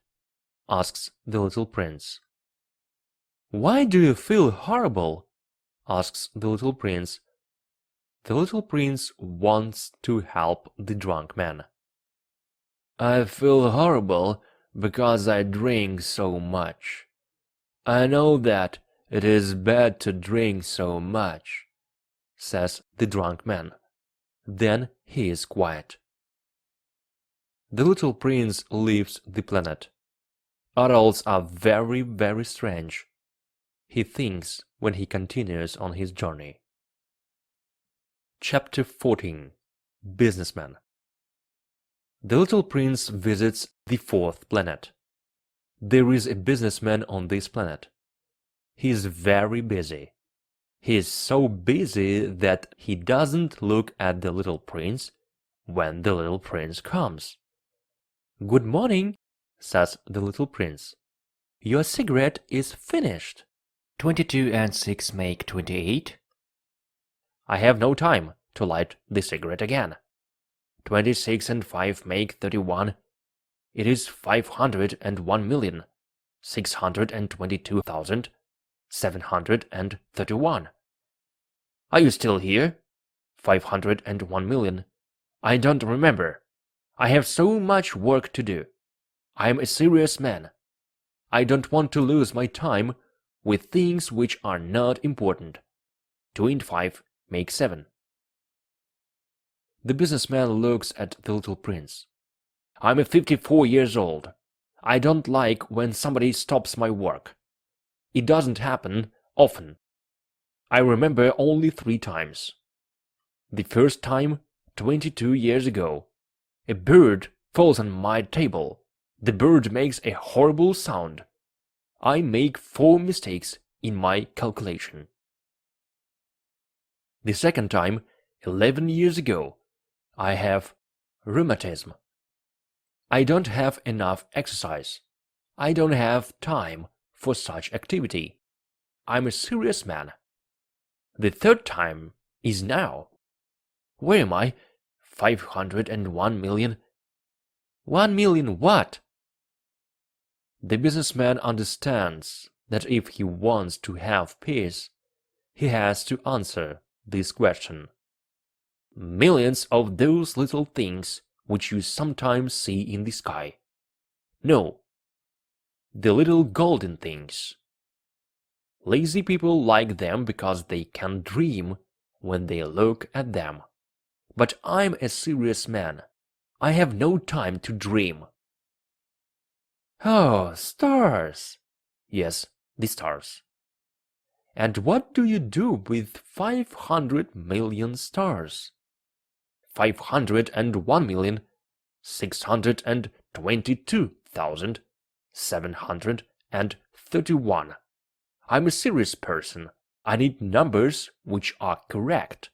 asks the little prince. Why do you feel horrible? Asks the little prince. The little prince wants to help the drunk man. I feel horrible because I drink so much. I know that it is bad to drink so much, says the drunk man. Then he is quiet. The little prince leaves the planet. Adults are very, very strange. He thinks when he continues on his journey. Chapter 14. Businessman. The little prince visits the fourth planet. There is a businessman on this planet. He is very busy. He is so busy that he doesn't look at the little prince when the little prince comes. Good morning, says the little prince. Your cigarette is finished. 22 and 6 make 28. I have no time to light the cigarette again. 26 and 5 make 31. It is 501,622,731. Are you still here? 501,000,000. I don't remember. I have so much work to do. I am a serious man. I don't want to lose my time with things which are not important. 2 and 5 make 7. The businessman looks at the little prince. I'm 54 years old. I don't like when somebody stops my work. It doesn't happen often. I remember only 3 times. The first time, 22 years ago. A bird falls on my table. The bird makes a horrible sound. I make 4 mistakes in my calculation. The second time, 11 years ago, I have rheumatism. I don't have enough exercise. I don't have time for such activity. I'm a serious man. The third time is now. Where am I? 501,000,000. 1,000,000 what? The businessman understands that if he wants to have peace, he has to answer this question. Millions of those little things which you sometimes see in the sky. No, the little golden things. Lazy people like them because they can dream when they look at them. But I'm a serious man. I have no time to dream. Oh, stars! Yes, the stars. And what do you do with 500 million stars? 501,622,731. I'm a serious person. I need numbers which are correct.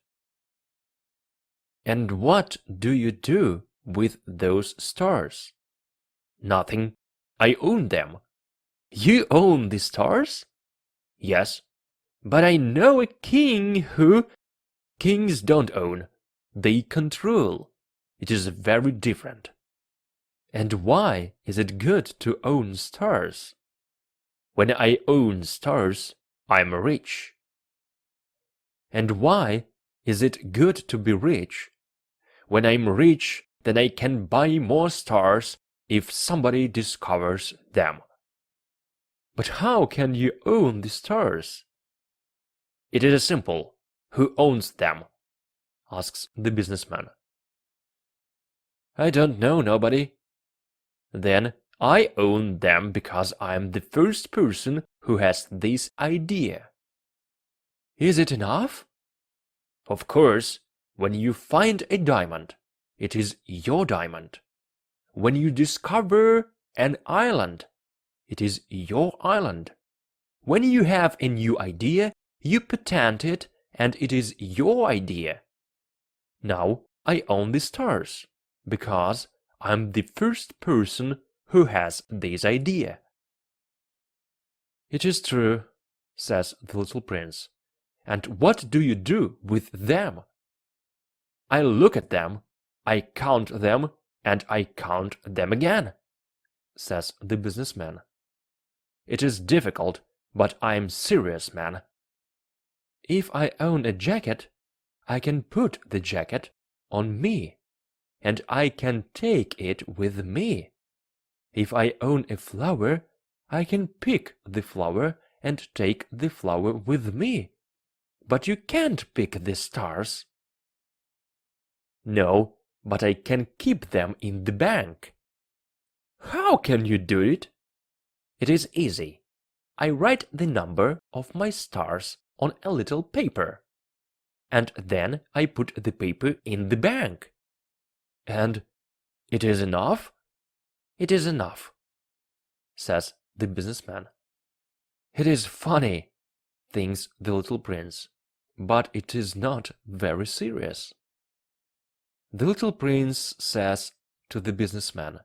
And what do you do with those stars? Nothing. I own them. You own the stars? Yes, but I know a king who... Kings don't own. They control. It is very different. And why is it good to own stars? When I own stars, I'm rich. And why is it good to be rich? When I'm rich, then I can buy more stars if somebody discovers them. But how can you own the stars? It is simple. Who owns them? Asks the businessman. I don't know, nobody. Then I own them because I'm the first person who has this idea. Is it enough? Of course, when you find a diamond, it is your diamond. When you discover an island, it is your island. When you have a new idea, you patent it and it is your idea. Now I own the stars, because I'm the first person who has this idea. It is true, says the little prince. And what do you do with them? I look at them, I count them, and I count them again. says the businessman. "It is difficult, but I'm serious, man. If I own a jacket, I can put the jacket on me, and I can take it with me. If I own a flower, I can pick the flower and take the flower with me. But you can't pick the stars." "No, but I can keep them in the bank." "How can you do it?" "It is easy. I write the number of my stars on a little paper, and then I put the paper in the bank." "And it is enough?" "It is enough," says the businessman. "It is funny," thinks the little prince, "but it is not very serious." The little prince says to the businessman,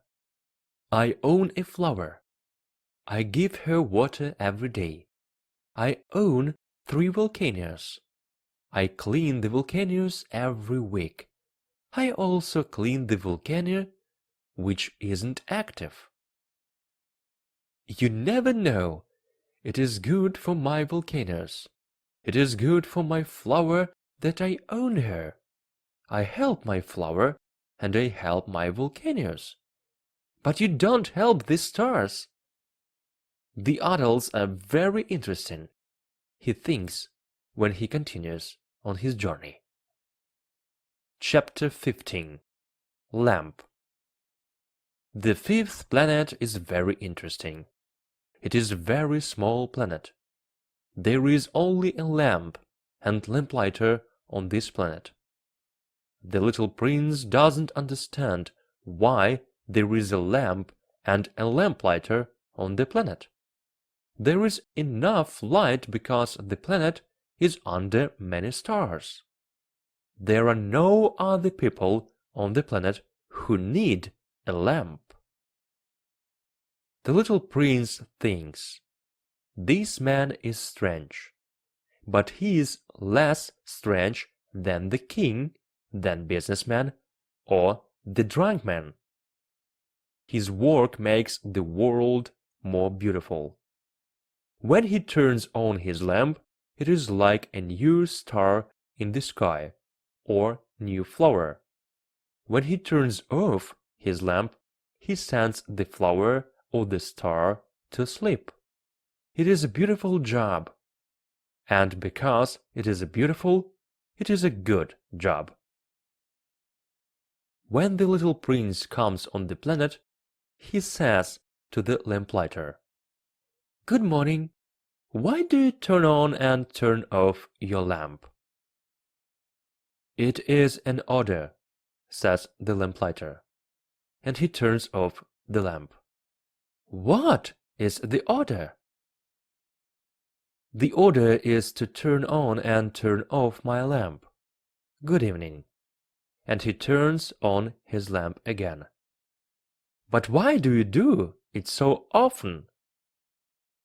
"I own a flower. I give her water every day. I own 3 volcanoes. I clean the volcanoes every week. I also clean the volcano which isn't active. You never know. It is good for my volcanoes. It is good for my flower that I own her. I help my flower and I help my volcanoes. But you don't help the stars." The adults are very interesting, he thinks when he continues on his journey. Chapter 15. Lamp. The 5th planet is very interesting. It is a very small planet. There is only a lamp and lamplighter on this planet. The little prince doesn't understand why there is a lamp and a lamplighter on the planet. There is enough light because the planet is under many stars. There are no other people on the planet who need a lamp. The little prince thinks, "This man is strange, but he is less strange than the king, than businessman, or the drunk man. His work makes the world more beautiful. When he turns on his lamp, it is like a new star in the sky, or new flower. When he turns off his lamp, he sends the flower or the star to sleep. It is a beautiful job. And because it is beautiful, it is a good job." When the little prince comes on the planet, he says to the lamplighter, "Good morning. Why do you turn on and turn off your lamp?" "It is an order," says the lamplighter, and he turns off the lamp. "What is the order?" "The order is to turn on and turn off my lamp. Good evening." And he turns on his lamp again. "But why do you do it so often?"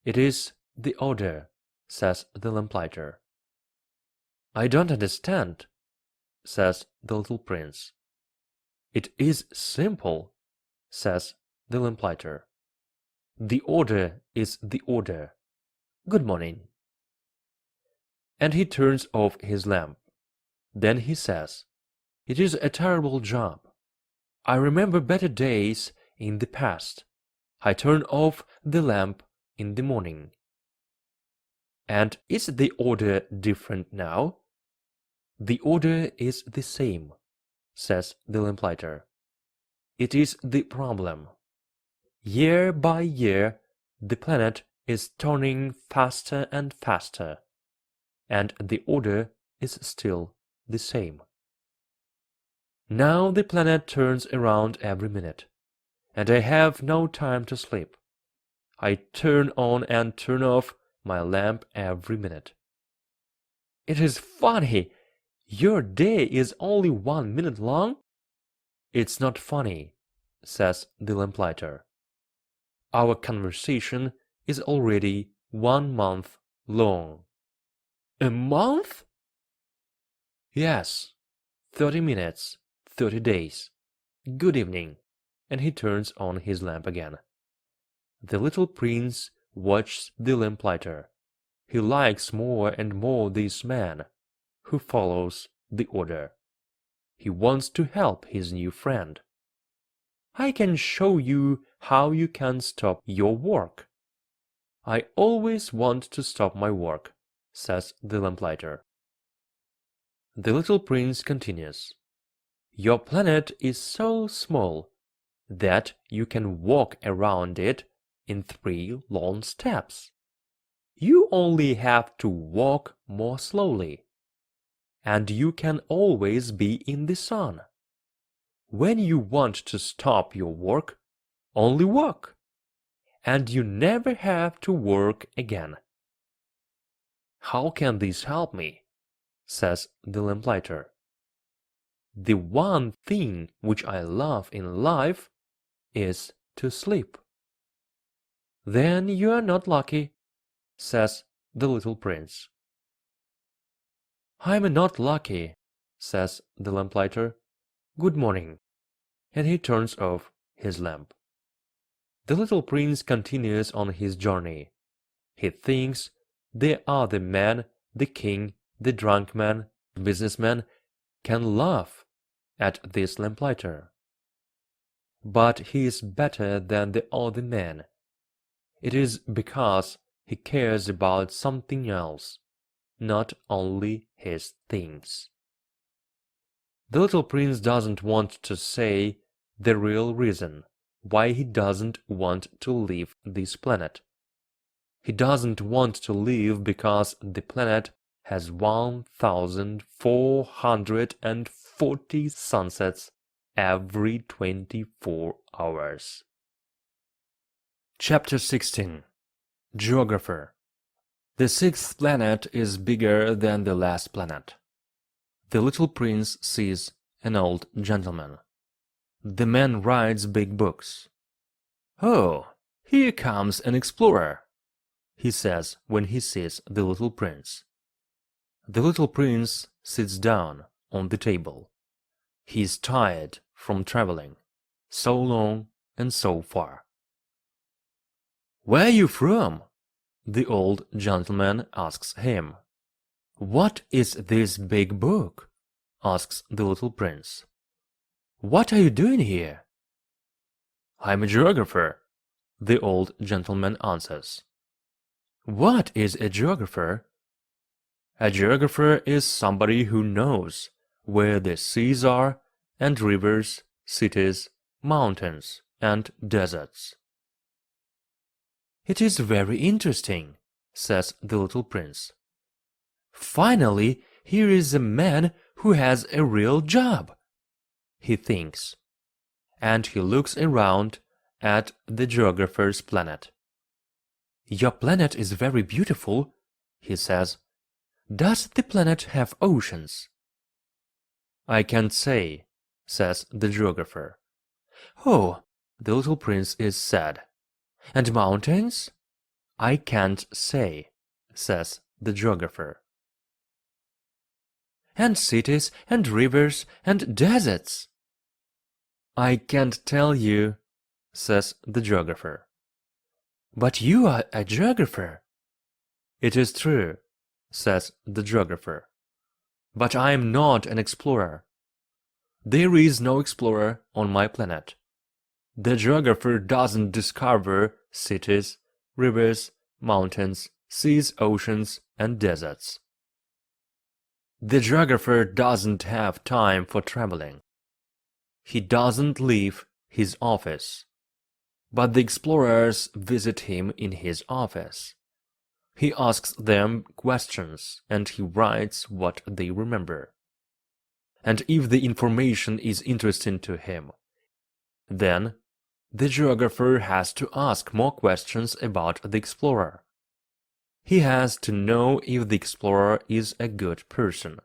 "It is the order," says the lamplighter. "I don't understand," says the little prince. "It is simple," says the lamplighter. "The order is the order. Good morning." And he turns off his lamp. Then he says, "It is a terrible job. I remember better days in the past. I turn off the lamp in the morning." "And is the order different now?" "The order is the same," says the lamplighter. "It is the problem. Year by year the planet is turning faster and faster, and the order is still the same. Now the planet turns around every minute, and I have no time to sleep. I turn on and turn off my lamp every minute." "It is funny. Your day is only 1 minute long?" "It's not funny," says the lamplighter. "Our conversation is already 1 month long." "A month?" "Yes, 30 minutes, 30 days. Good evening." And he turns on his lamp again. The little prince watches the lamplighter. He likes more and more this man, who follows the order. He wants to help his new friend. "I can show you how you can stop your work." "I always want to stop my work," says the lamplighter. The little prince continues. "Your planet is so small that you can walk around it in 3 long steps. You only have to walk more slowly, and you can always be in the sun. When you want to stop your work, only walk, and you never have to work again." "How can this help me?" says the lamplighter. "The one thing which I love in life is to sleep." "Then you are not lucky," says the little prince. "I'm not lucky," says the lamplighter. "Good morning," and he turns off his lamp. The little prince continues on his journey. He thinks the other man, the king, the drunk man, the businessman, can laugh at this lamplighter. But he is better than the other men. It is because he cares about something else, not only his things. The little prince doesn't want to say the real reason why he doesn't want to leave this planet. He doesn't want to leave because the planet has 1,440 sunsets every 24 hours. Chapter 16. Geographer. The 6th planet is bigger than the last planet. The little prince sees an old gentleman. The man writes big books. "Oh, here comes an explorer," he says when he sees the little prince. The little prince sits down on the table. He is tired from traveling so long and so far. "Where are you from?" the old gentleman asks him. "What is this big book?" asks the little prince. "What are you doing here?" "I'm a geographer," the old gentleman answers. "What is a geographer?" "A geographer is somebody who knows where the seas are, and rivers, cities, mountains, and deserts." "It is very interesting," says the little prince. "Finally, here is a man who has a real job," he thinks, and he looks around at the geographer's planet. "Your planet is very beautiful," he says. "Does the planet have oceans?" "I can't say," says the geographer. "Oh," the little prince is sad. "And mountains?" "I can't say," says the geographer. "And cities and rivers and deserts?" "I can't tell you," says the geographer. "But you are a geographer." "It is true," says the geographer. "But I am not an explorer. There is no explorer on my planet. The geographer doesn't discover cities, rivers, mountains, seas, oceans, and deserts. The geographer doesn't have time for traveling. He doesn't leave his office. But the explorers visit him in his office. He asks them questions and he writes what they remember. And if the information is interesting to him, then the geographer has to ask more questions about the explorer. He has to know if the explorer is a good person.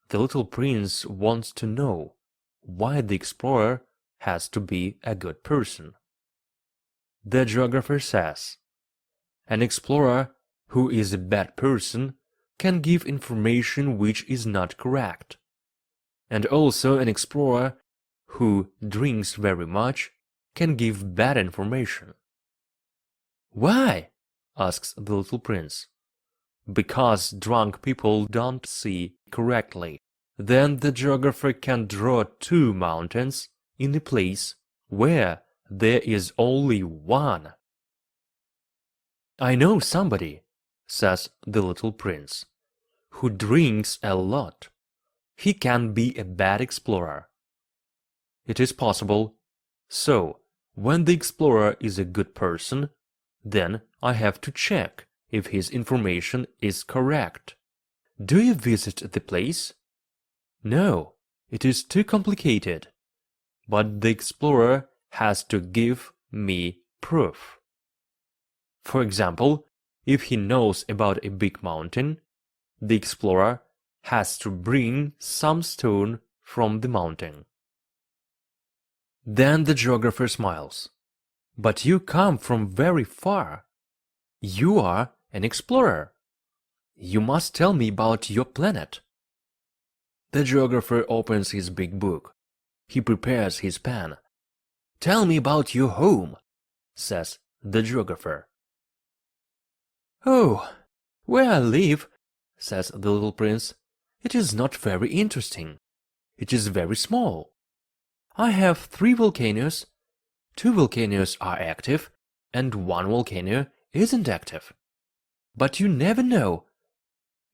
The little prince wants to know why the explorer has to be a good person. The geographer says, "An explorer who is a bad person can give information which is not correct. And also an explorer who drinks very much can give bad information." "Why?" asks the little prince. "Because drunk people don't see correctly. Then the geographer can draw two mountains in a place where there is only one." "I know somebody," says the little prince, "who drinks a lot. He can be a bad explorer." It is possible. So, when the explorer is a good person, then I have to check if his information is correct. "Do you visit the place?" "No, it is too complicated." But the explorer has to give me proof. For example, if he knows about a big mountain, the explorer has to bring some stone from the mountain. Then the geographer smiles. "But you come from very far. You are an explorer. You must tell me about your planet." The geographer opens his big book. He prepares his pen. "Tell me about your home," says the geographer. "Oh, where I live," says the little prince, "it is not very interesting. It is very small. I have 3 volcanoes. 2 volcanoes are active, and 1 volcano isn't active. But you never know."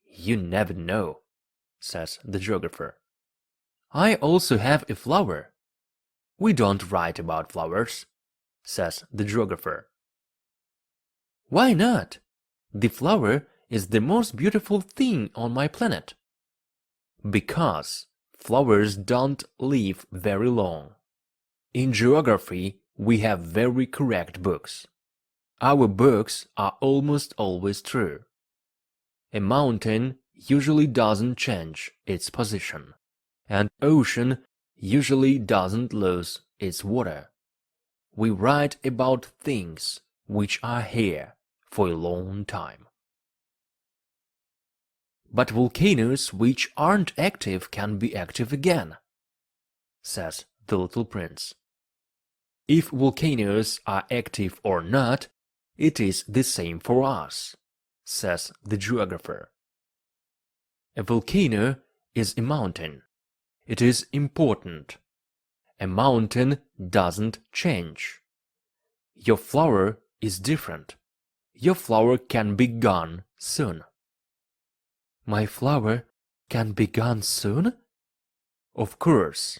"You never know," says the geographer. "I also have a flower." "We don't write about flowers," says the geographer. "Why not? The flower is the most beautiful thing on my planet." "Because flowers don't live very long. In geography, we have very correct books. Our books are almost always true. A mountain usually doesn't change its position. An ocean usually doesn't lose its water. We write about things which are here for a long time." "But volcanoes which aren't active can be active again," says the little prince. "If volcanoes are active or not, it is the same for us," says the geographer. "A volcano is a mountain. It is important. A mountain doesn't change. Your flower is different. Your flower can be gone soon." "My flower can be gone soon?" "Of course."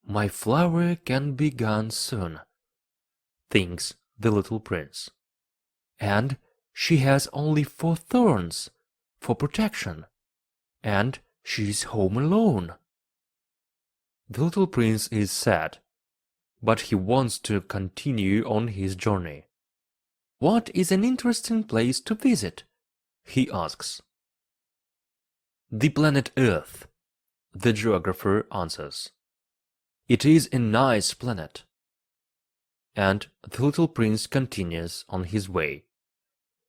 "My flower can be gone soon," thinks the little prince. "And she has only 4 thorns for protection, and she is home alone." The little prince is sad, but he wants to continue on his journey. "What is an interesting place to visit?" he asks. "The planet Earth," the geographer answers. "It is a nice planet." And the little prince continues on his way.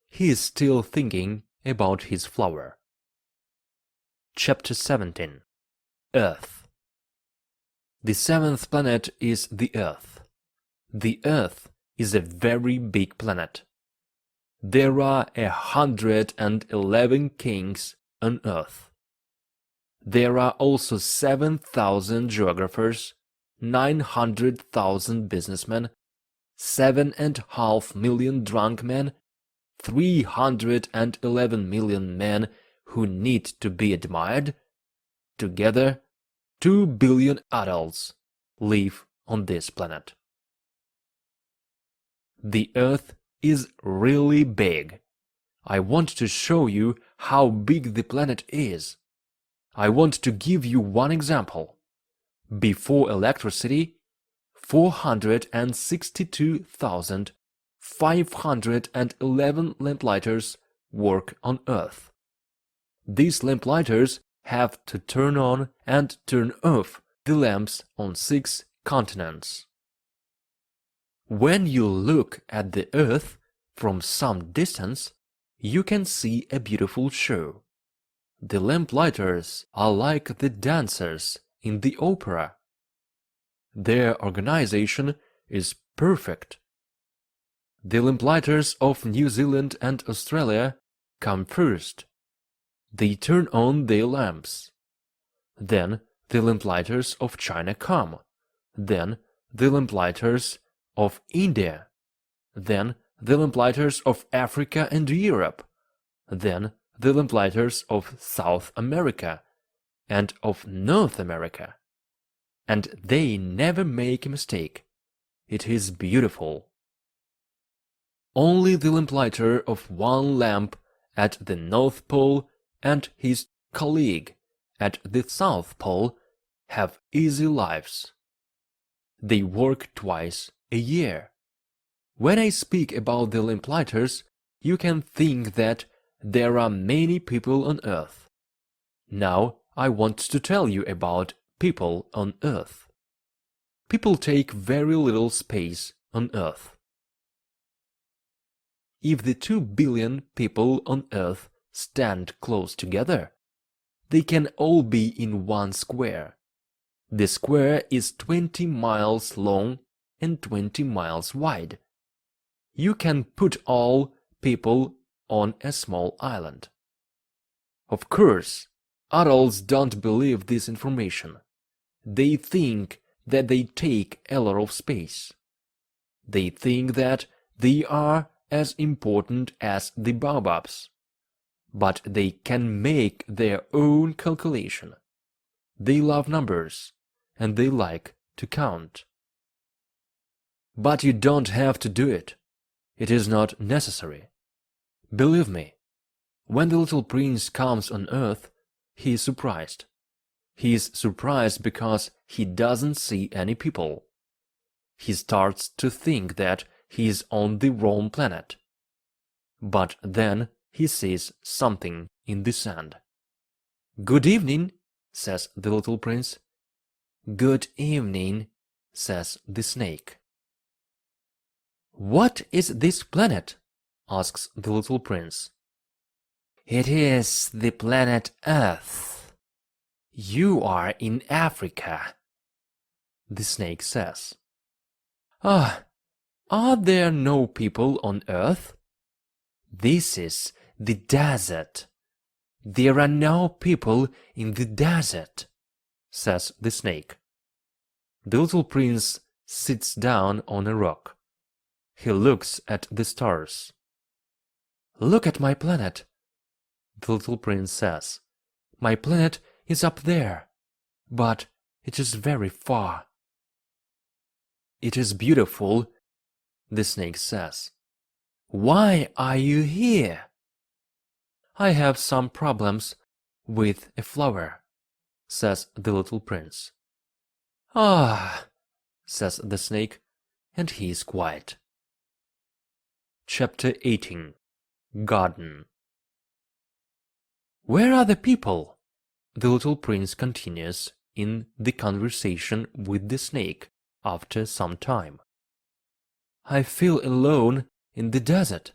He is still thinking about his flower. Chapter 17. Earth. The 7th planet is the Earth. The Earth is a very big planet. There are 111 kings on Earth. There are also 7,000 geographers, 900,000 businessmen, 7.5 million drunk men, 311 million men who need to be admired. Together, 2 billion adults live on this planet. The Earth is really big. I want to show you how big the planet is. I want to give you one example. Before electricity, 462,511 lamplighters work on Earth. These lamplighters have to turn on and turn off the lamps on 6 continents. When you look at the Earth from some distance, you can see a beautiful show. The lamplighters are like the dancers in the opera. Their organization is perfect. The lamplighter's of New Zealand and Australia come first. They turn on their lamps. Then the lamplighter's of China come. Then the lamplighter's of India. Then the lamplighter's of Africa and Europe. Then the lamplighter's of South America and of North America. And they never make a mistake. It is beautiful. Only the lamplighter of one lamp at the North Pole and his colleague at the South Pole have easy lives. They work twice a year. When I speak about the lamplighters, you can think that there are many people on earth. Now I want to tell you about people on earth. People take very little space on earth. If the 2 billion people on earth stand close together, they can all be in one square. The square is 20 miles long and 20 miles wide. You can put all people on a small island. Of course, adults don't believe this information. They think that they take a lot of space. They think that they are as important as the baobabs. But they can make their own calculation. They love numbers, and they like to count. But you don't have to do it. It is not necessary. Believe me, when the little prince comes on earth, he is surprised. He is surprised because he doesn't see any people. He starts to think that he is on the wrong planet. But then he sees something in the sand. "Good evening," says the little prince. "Good evening," says the snake. "What is this planet?" asks the little prince. "It is the planet Earth. You are in Africa," the snake says. "Ah, are there no people on Earth?" "This is the desert. There are no people in the desert," says the snake. The little prince sits down on a rock. He looks at the stars. "Look at my planet," the little prince says. "My planet is up there, but it is very far." "It is beautiful," the snake says. "Why are you here?" "I have some problems with a flower," says the little prince. "Ah," says the snake, and he is quiet. Chapter 18. Garden. "Where are the people?" the little prince continues in the conversation with the snake after some time. "I feel alone in the desert."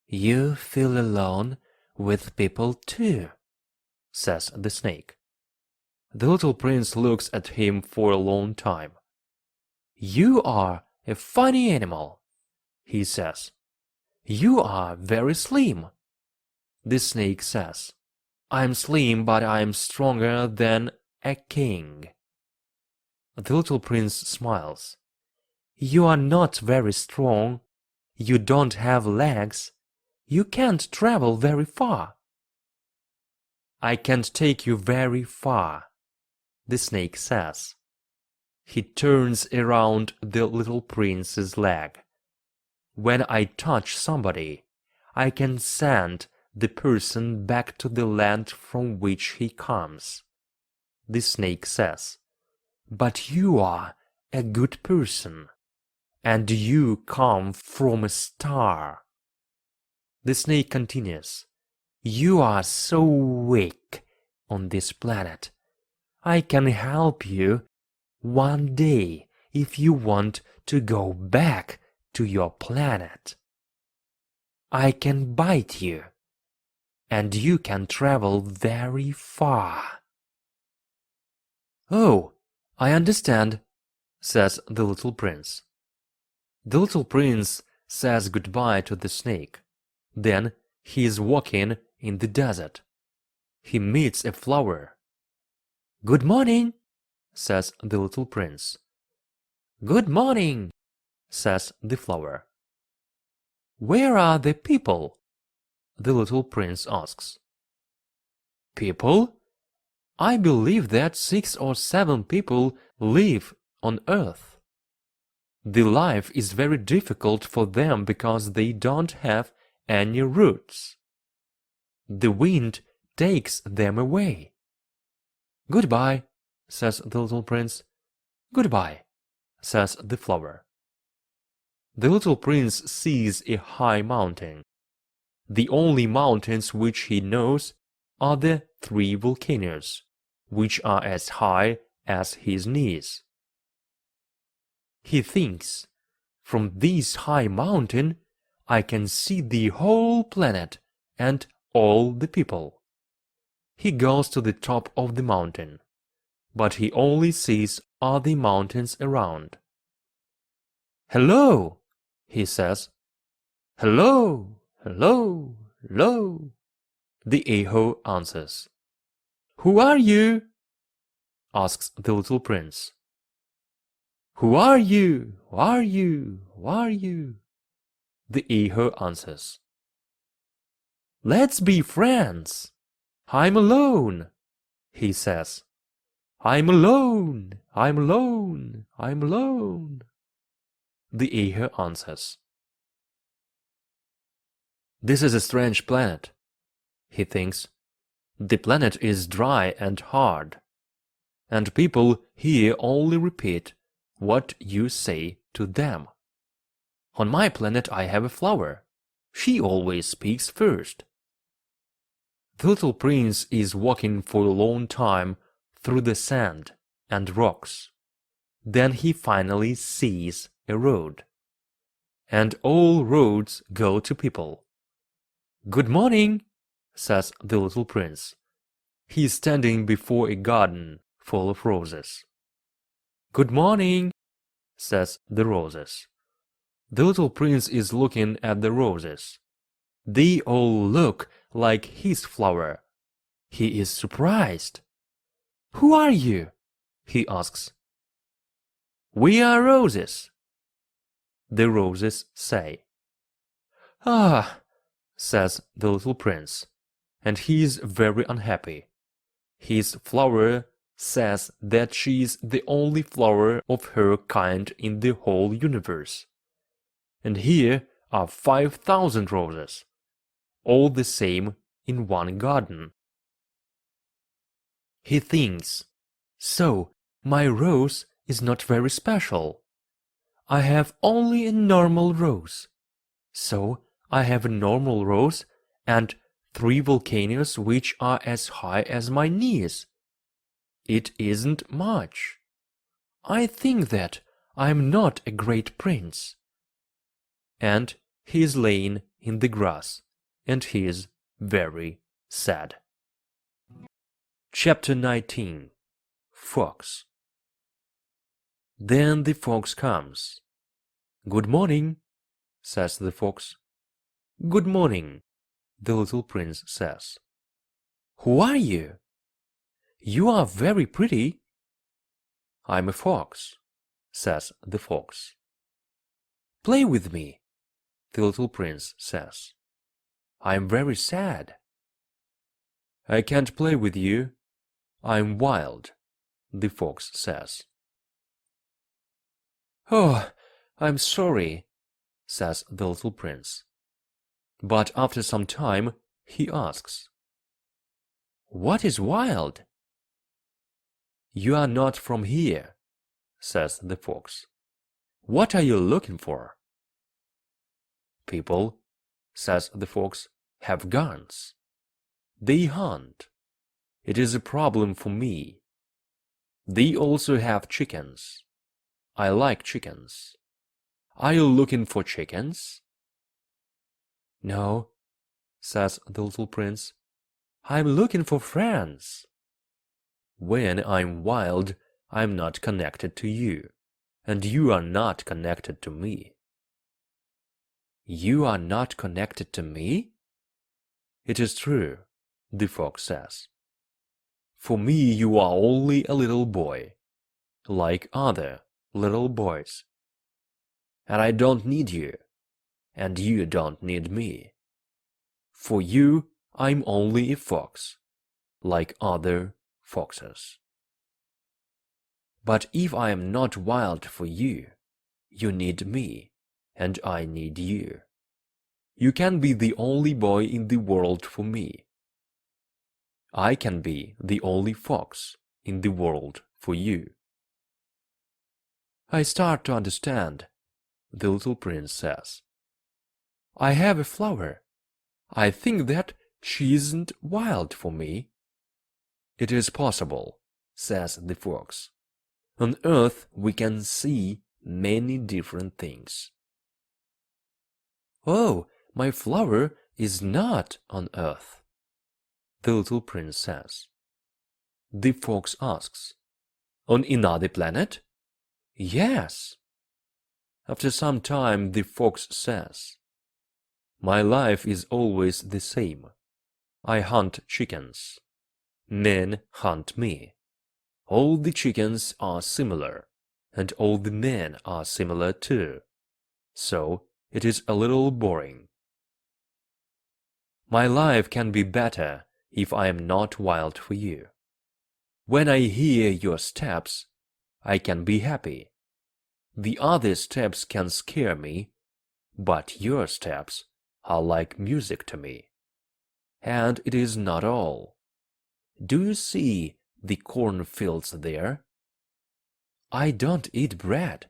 "You feel alone with people too," says the snake. The little prince looks at him for a long time. "You are a funny animal," he says. "You are very slim." The snake says, "I'm slim, but I'm stronger than a king." The little prince smiles. "You are not very strong. You don't have legs. You can't travel very far." "I can't take you very far," the snake says. He turns around the little prince's leg. "When I touch somebody, I can send the person back to the land from which he comes," the snake says. "But you are a good person, and you come from a star." The snake continues, "You are so weak on this planet. I can help you one day if you want to go back to your planet. I can bite you, and you can travel very far." "Oh, I understand," says the little prince. The little prince says goodbye to the snake. Then he is walking in the desert. He meets a flower. "Good morning," says the little prince. "Good morning," says the flower. "Where are the people?" the little prince asks. "People? I believe that 6 or 7 people live on earth. The life is very difficult for them because they don't have any roots. The wind takes them away." "Goodbye," says the little prince. "Goodbye," says the flower. The little prince sees a high mountain. The only mountains which he knows are the 3 volcanoes, which are as high as his knees. He thinks, "From this high mountain I can see the whole planet and all the people." He goes to the top of the mountain, but he only sees other mountains around. "Hello," he says. "Hello, hello, hello," the echo answers. "Who are you?" asks the little prince. "Who are you? Who are you? Who are you?" the echo answers. "Let's be friends. I'm alone," he says. "I'm alone, I'm alone, I'm alone," the echo answers. "This is a strange planet," he thinks. "The planet is dry and hard, and people here only repeat what you say to them. On my planet I have a flower. She always speaks first." The little prince is walking for a long time through the sand and rocks. Then he finally sees a road. And all roads go to people. "Good morning," says the little prince. He is standing before a garden full of roses. "Good morning," says the roses. The little prince is looking at the roses. They all look like his flower. He is surprised. "Who are you?" he asks. "We are roses," the roses say. "Ah," says the little prince, and he is very unhappy. His flower says that she is the only flower of her kind in the whole universe. And here are 5,000 roses, all the same in one garden. He thinks, "So my rose is not very special. I have only a normal rose. So I have a normal rose and 3 volcanoes which are as high as my knees. It isn't much. I think that I am not a great prince." And he is laying in the grass, and he is very sad. Chapter 19. Fox. Then the fox comes. "Good morning," says the fox. "Good morning," the little prince says. "Who are you? You are very pretty." "I'm a fox," says the fox. "Play with me," the little prince says. "I'm very sad." "I can't play with you. I'm wild," the fox says. "Oh, I'm sorry," says the little prince. But after some time he asks, "What is wild?" "You are not from here," says the fox. "What are you looking for?" "People," says the fox, "have guns. They hunt. It is a problem for me. They also have chickens. I like chickens. Are you looking for chickens?" "No," says the little prince. "I'm looking for friends." "When I'm wild, I'm not connected to you, and you are not connected to me." You are not connected to me? It is true, the fox says. For me you are only a little boy, like other little boys. And I don't need you, and you don't need me. For you I'm only a fox, like other foxes. But if I am not wild for you, you need me, and I need you. You can be the only boy in the world for me. I can be the only fox in the world for you. I start to understand, the little prince says. I have a flower. I think that she isn't wild for me. It is possible, says the fox. On earth we can see many different things. Oh, my flower is not on earth, the little prince says. The fox asks, on another planet? Yes. After some time the fox says, my life is always the same. I hunt chickens. Men hunt me. All the chickens are similar, and all the men are similar too. So it is a little boring. My life can be better if I am not wild for you. When I hear your steps, I can be happy. The other steps can scare me, but your steps are like music to me. And it is not all. Do you see the cornfields there? I don't eat bread.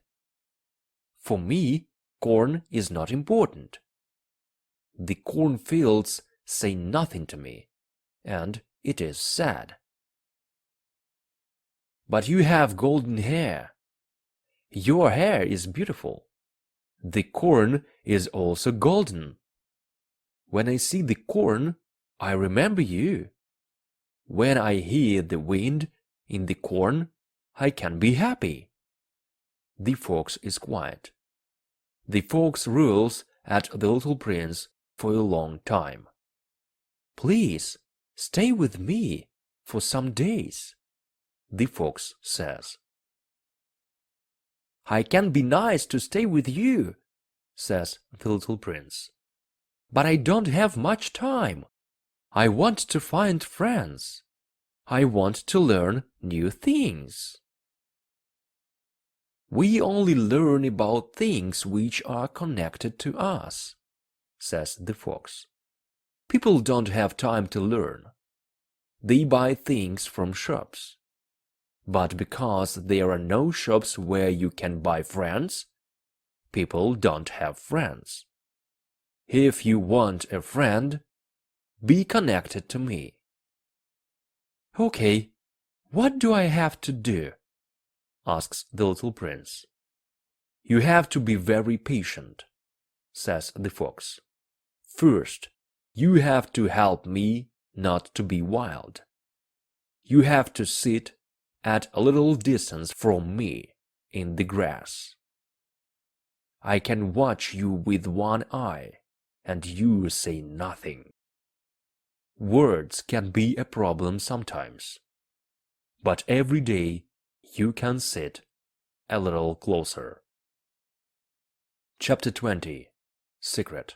For me, corn is not important. The cornfields say nothing to me, and it is sad. But you have golden hair. Your hair is beautiful. The corn is also golden. When I see the corn, I remember you. When I hear the wind in the corn, I can be happy. The fox is quiet. The fox rules at the little prince for a long time. Please, stay with me for some days, the fox says. I can be nice to stay with you, says the little prince. But I don't have much time. I want to find friends. I want to learn new things. We only learn about things which are connected to us, says the fox. People don't have time to learn. They buy things from shops. But because there are no shops where you can buy friends, people don't have friends. If you want a friend, be connected to me. Okay, what do I have to do? Asks the little prince. You have to be very patient, says the fox. First, you have to help me not to be wild. You have to sit at a little distance from me in the grass. I can watch you with one eye, and you say nothing. Words can be a problem sometimes, but every day you can sit a little closer. Chapter 20. Secret.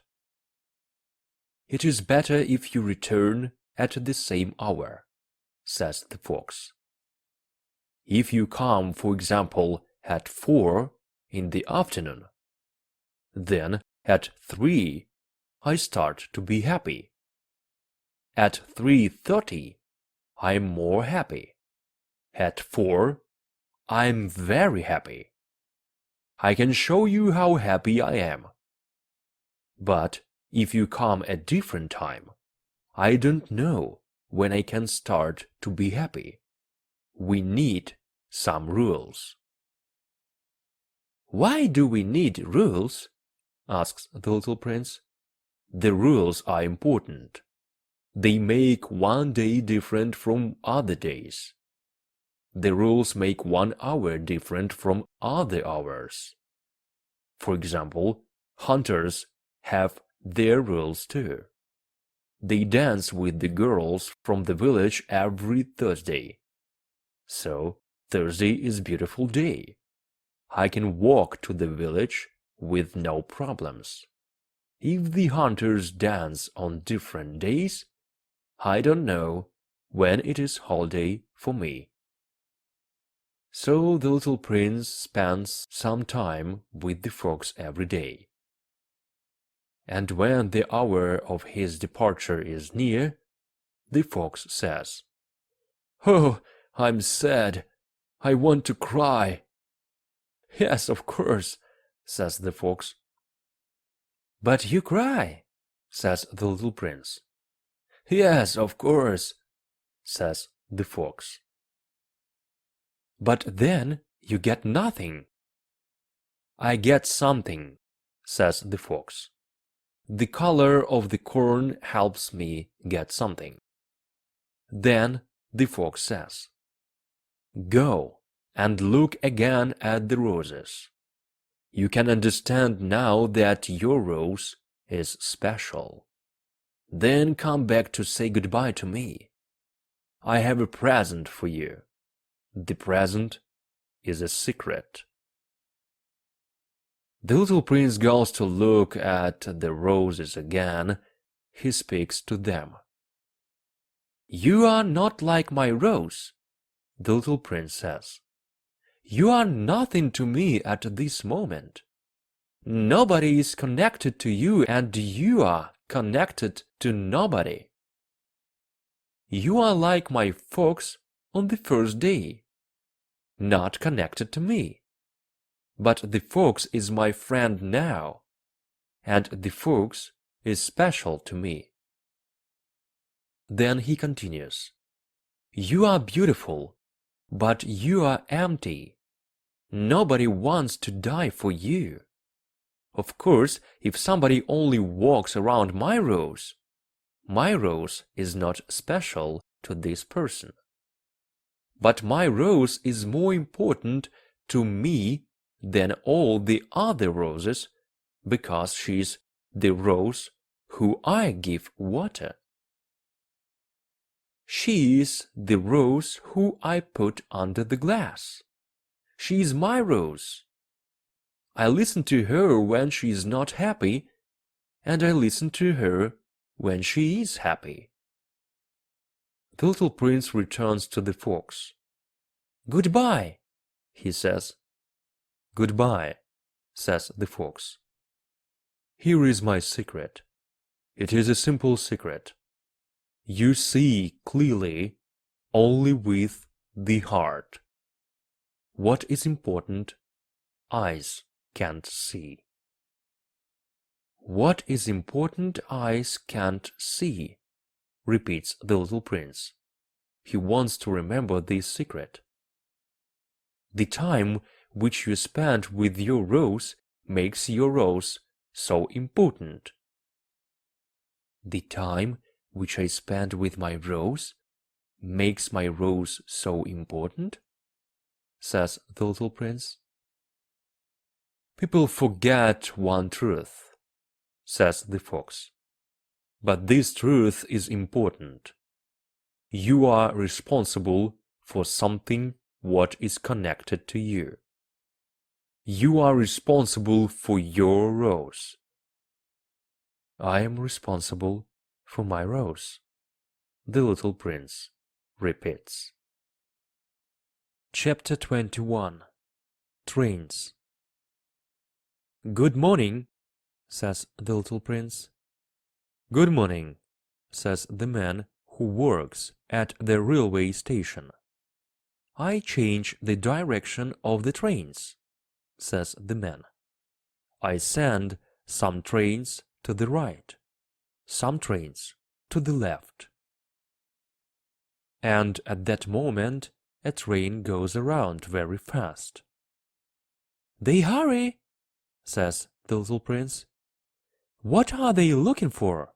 It is better if you return at the same hour, says the fox. If you come, for example, at 4 in the afternoon, then at 3 I start to be happy. At 3:30 I'm more happy. At 4 I'm very happy. I can show you how happy I am. But if you come at different time, I don't know when I can start to be happy. We need some rules. Why do we need rules? Asks the little prince. The rules are important. They make one day different from other days. The rules make 1 hour different from other hours. For example, hunters have their rules too. They dance with the girls from the village every Thursday. So Thursday is a beautiful day. I can walk to the village with no problems. If the hunters dance on different days, I don't know when it is holiday for me. So the little prince spends some time with the fox every day. And when the hour of his departure is near, the fox says, "Oh, I'm sad. I want to cry." "Yes, of course," says the fox. "But you cry," says the little prince. "Yes, of course," says the fox. "But then you get nothing." "I get something," says the fox. "The color of the corn helps me get something." Then the fox says, "Go and look again at the roses. You can understand now that your rose is special. Then come back to say goodbye to me. I have a present for you. The present is a secret." The little prince goes to look at the roses again. He speaks to them. "You are not like my rose," the little prince says. "You are nothing to me at this moment. Nobody is connected to you, and you are connected to nobody. You are like my fox on the first day, not connected to me. But the fox is my friend now, and the fox is special to me." Then he continues, "You are beautiful, but you are empty. Nobody wants to die for you. Of course, if somebody only walks around my rose is not special to this person. But my rose is more important to me than all the other roses, because she's the rose who I give water. She is the rose who I put under the glass. She is my rose. I listen to her when she is not happy, and I listen to her when she is happy." The little prince returns to the fox. "Goodbye," he says. "Goodbye," says the fox. "Here is my secret. It is a simple secret. You see clearly only with the heart. What is important, eyes can't see." "What is important, eyes can't see," repeats the little prince. He wants to remember this secret. The time which you spend with your rose makes your rose so important. The time which I spend with my rose makes my rose so important, says the little prince. People forget one truth, says the fox. But this truth is important. You are responsible for something what is connected to you. You are responsible for your rose. I am responsible for my rose, the little prince repeats. Chapter 21. Trains. Good morning, says the little prince. Good morning, says the man who works at the railway station. I change the direction of the trains, says the man. I send some trains to the right, some trains to the left. And at that moment a train goes around very fast. They hurry, says the little prince. What are they looking for?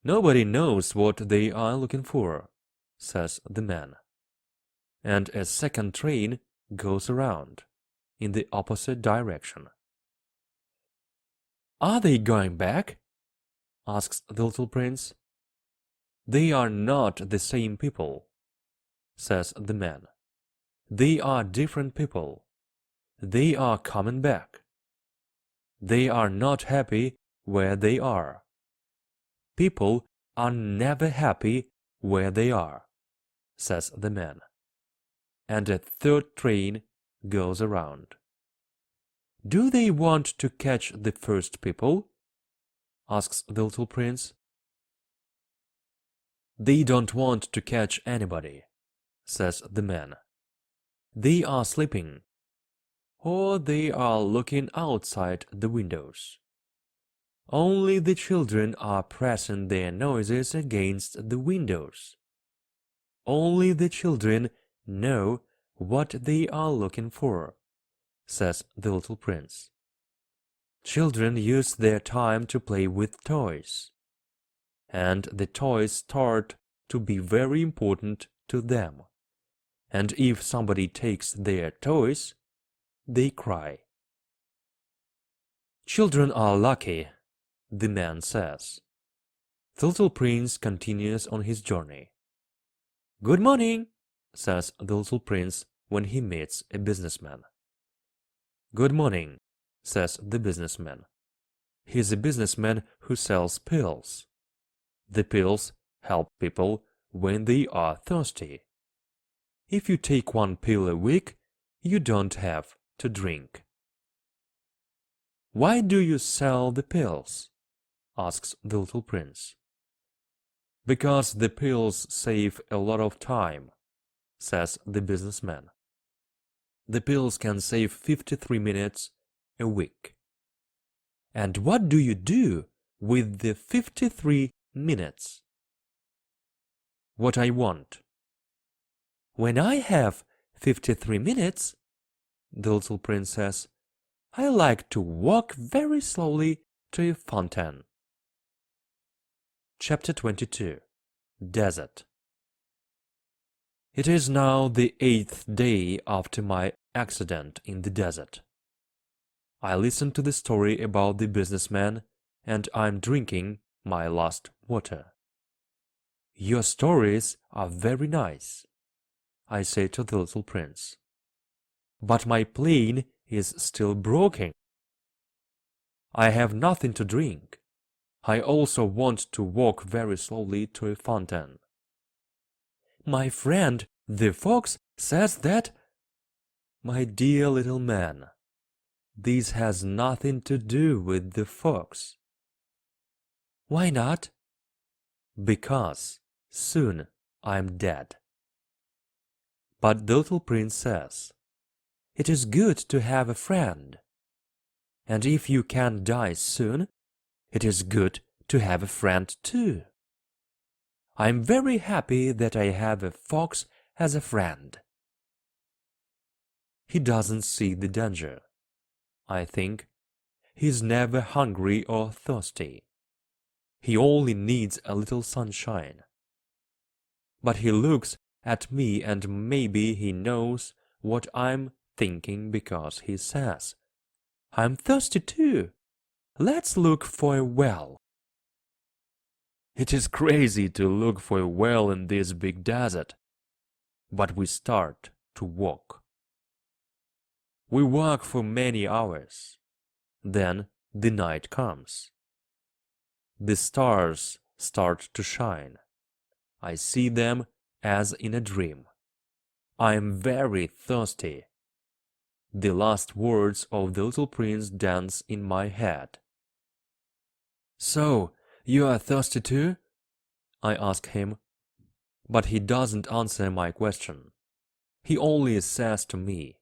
Nobody knows what they are looking for, says the man. And a second train goes around in the opposite direction. "Are they going back?" asks the little prince. "They are not the same people," says the man. "They are different people. They are coming back. They are not happy where they are. People are never happy where they are," says the man. And a third train goes around. "Do they want to catch the first people?" asks the little prince. "They don't want to catch anybody," says the man. "They are sleeping, or they are looking outside the windows. Only the children are pressing their noses against the windows. Only the children know what they are looking for," says the little prince. "Children use their time to play with toys, and the toys start to be very important to them. And if somebody takes their toys, they cry." "Children are lucky," the man says. The little prince continues on his journey. "Good morning," says the little prince when he meets a businessman. "Good morning," says the businessman. He's a businessman who sells pills. The pills help people when they are thirsty. If you take one pill a week, you don't have to drink. "Why do you sell the pills?" asks the little prince. "Because the pills save a lot of time," says the businessman. "The pills can save 53 minutes a week." "And what do you do with the 53 minutes?" "What I want." "When I have 53 minutes," the little prince says, "I like to walk very slowly to a fountain." Chapter 22. Desert. It is now the 8th day after my accident in the desert. I listened to the story about the businessman, and I'm drinking my last water. "Your stories are very nice," I say to the little prince. "But my plane is still broken. I have nothing to drink. I also want to walk very slowly to a fountain. My friend the fox says that—" "My dear little man, this has nothing to do with the fox." "Why not?" "Because soon I'm dead." But the little prince says, "It is good to have a friend. And if you can die soon, it is good to have a friend too. I'm very happy that I have a fox as a friend." He doesn't see the danger. I think he's never hungry or thirsty. He only needs a little sunshine. But he looks at me and maybe he knows what I'm thinking because he says, "I'm thirsty too. Let's look for a well." It is crazy to look for a well in this big desert, but we start to walk. We walk for many hours. Then the night comes. The stars start to shine. I see them as in a dream. I am very thirsty. The last words of the little prince dance in my head. "So, you are thirsty too?" I ask him. But he doesn't answer my question. He only says to me,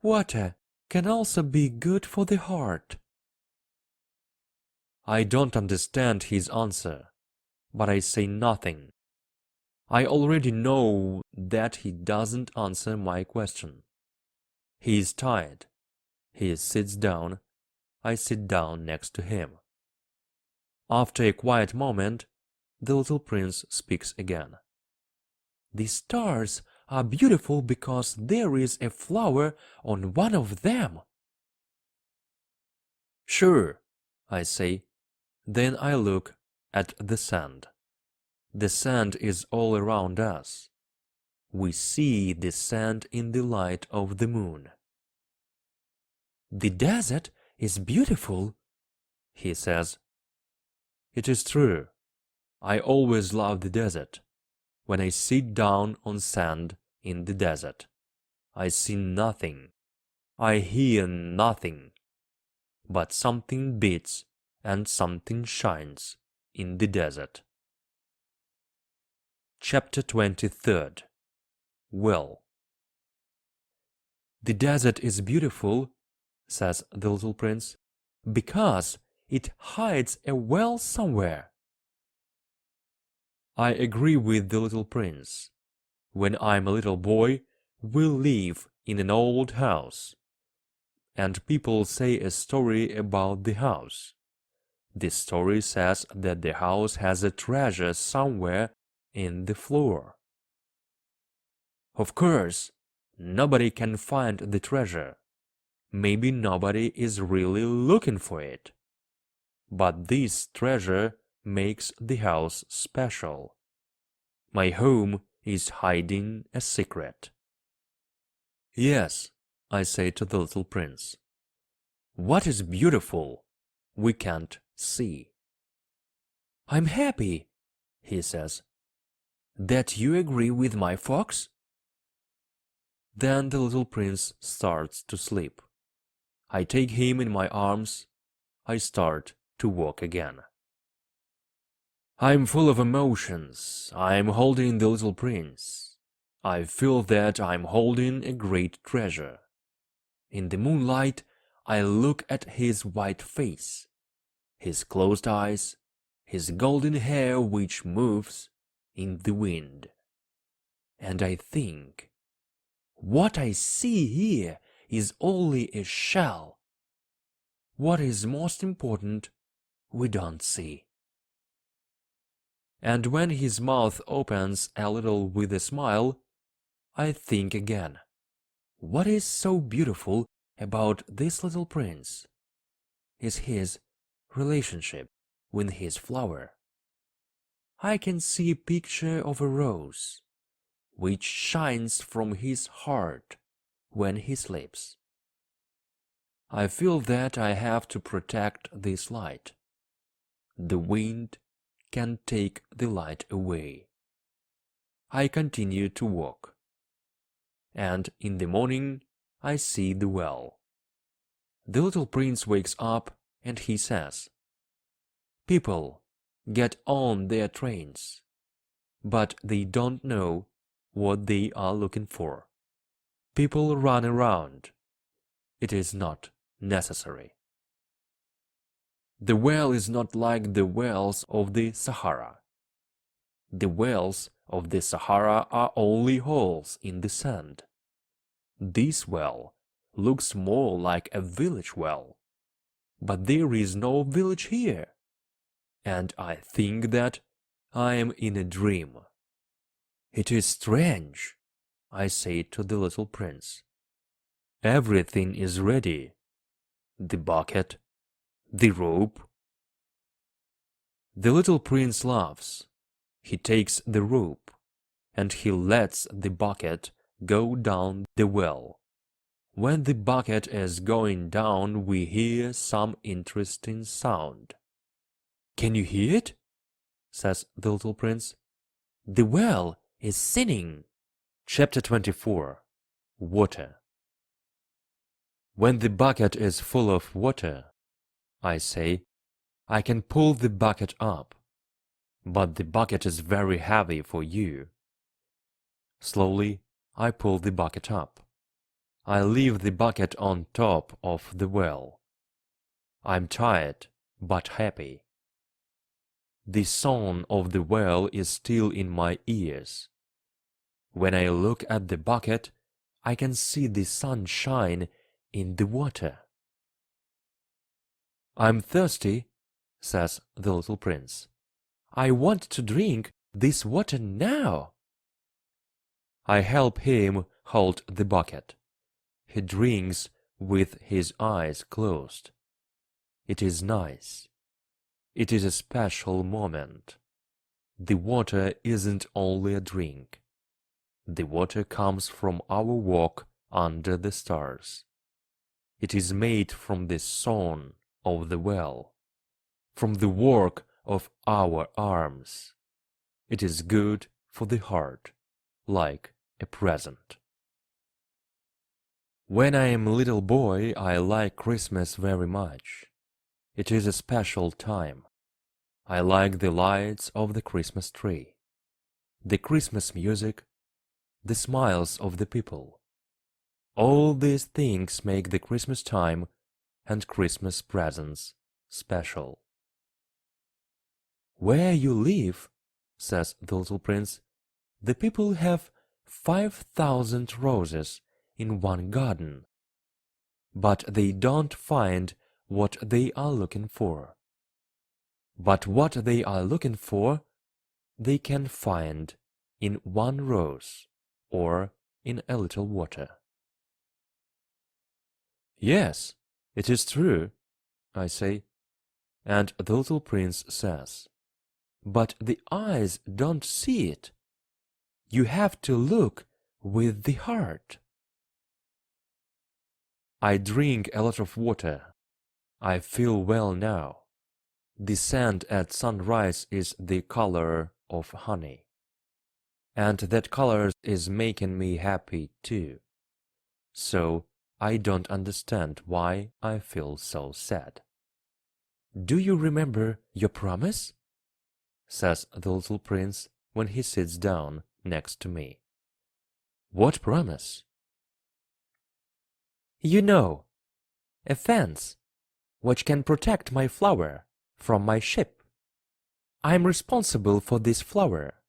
"Water can also be good for the heart." I don't understand his answer, but I say nothing. I already know that he doesn't answer my question. He is tired. He sits down. I sit down next to him. After a quiet moment, the little prince speaks again. "The stars are beautiful because there is a flower on one of them." "Sure, I say. Then I look at the sand. The sand is all around us. We see the sand in the light of the moon. The desert is beautiful, he says. It is true. I always love the desert. When I sit down on sand in the desert, I see nothing. I hear nothing. But something beats and something shines in the desert. Chapter 23. Well. The desert is beautiful, says the little prince, because it hides a well somewhere. I agree with the little prince. When I'm a little boy, we live in an old house, and people say a story about the house. The story says that the house has a treasure somewhere in the floor. Of course, nobody can find the treasure. Maybe nobody is really looking for it. But this treasure makes the house special. My home is hiding a secret. Yes, I say to the little prince. What is beautiful, we can't see. I'm happy, he says. That you agree with my fox? Then the little prince starts to sleep. I take him in my arms. I start to walk again. I'm full of emotions. I'm holding the little prince. I feel that I'm holding a great treasure. In the moonlight, I look at his white face, his closed eyes, his golden hair which moves in the wind. And I think, what I see here is only a shell. What is most important, we don't see. And when his mouth opens a little with a smile, I think again, what is so beautiful about this little prince? Is his relationship with his flower. I can see a picture of a rose, which shines from his heart when he sleeps. I feel that I have to protect this light. The wind can take the light away. I continue to walk. And in the morning I see the well. The little prince wakes up and he says, "People get on their trains, but they don't know what they are looking for. People run around. It is not necessary." The well is not like the wells of the Sahara. The wells of the Sahara are only holes in the sand. This well looks more like a village well, but there is no village here, and I think that I am in a dream. It is strange, I say to the little prince. Everything is ready. The bucket, the rope. The little prince laughs. He takes the rope, and he lets the bucket go down the well. When the bucket is going down, we hear some interesting sound. "Can you hear it?" says the little prince. "The well is singing." Chapter 24. Water. When the bucket is full of water, I say, I can pull the bucket up, but the bucket is very heavy for you. Slowly, I pull the bucket up. I leave the bucket on top of the well. I'm tired, but happy. The song of the well is still in my ears. When I look at the bucket, I can see the sunshine in the water. "I'm thirsty," says the little prince. "I want to drink this water now." I help him hold the bucket. He drinks with his eyes closed. It is nice. It is a special moment. The water isn't only a drink. The water comes from our walk under the stars. It is made from the song of the well, from the work of our arms. It is good for the heart, like a present. When I am a little boy, I like Christmas very much. It is a special time. I like the lights of the Christmas tree, the Christmas music, the smiles of the people. All these things make the Christmas time and Christmas presents special. "Where you live," says the little prince, "the people have 5,000 roses in one garden, but they don't find what they are looking for. But what they are looking for, they can find in one rose or in a little water." "Yes, it is true," I say, and the little prince says, "But the eyes don't see it. You have to look with the heart." I drink a lot of water. I feel well now. The sand at sunrise is the color of honey, and that color is making me happy too. So I don't understand why I feel so sad. "Do you remember your promise?" says the little prince when he sits down next to me. "What promise?" "You know, a fence which can protect my flower from my ship. I am responsible for this flower."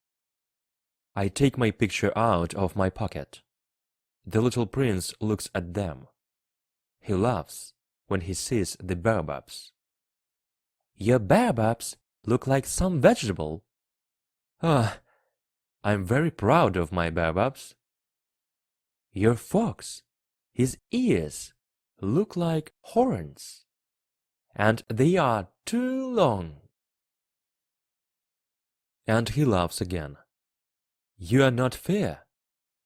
I take my picture out of my pocket. The little prince looks at them. He laughs when he sees the baobabs. "Your baobabs look like some vegetable." "Ah, I'm very proud of my baobabs." "Your fox, his ears look like horns, and they are too long." And he laughs again. "You are not fair,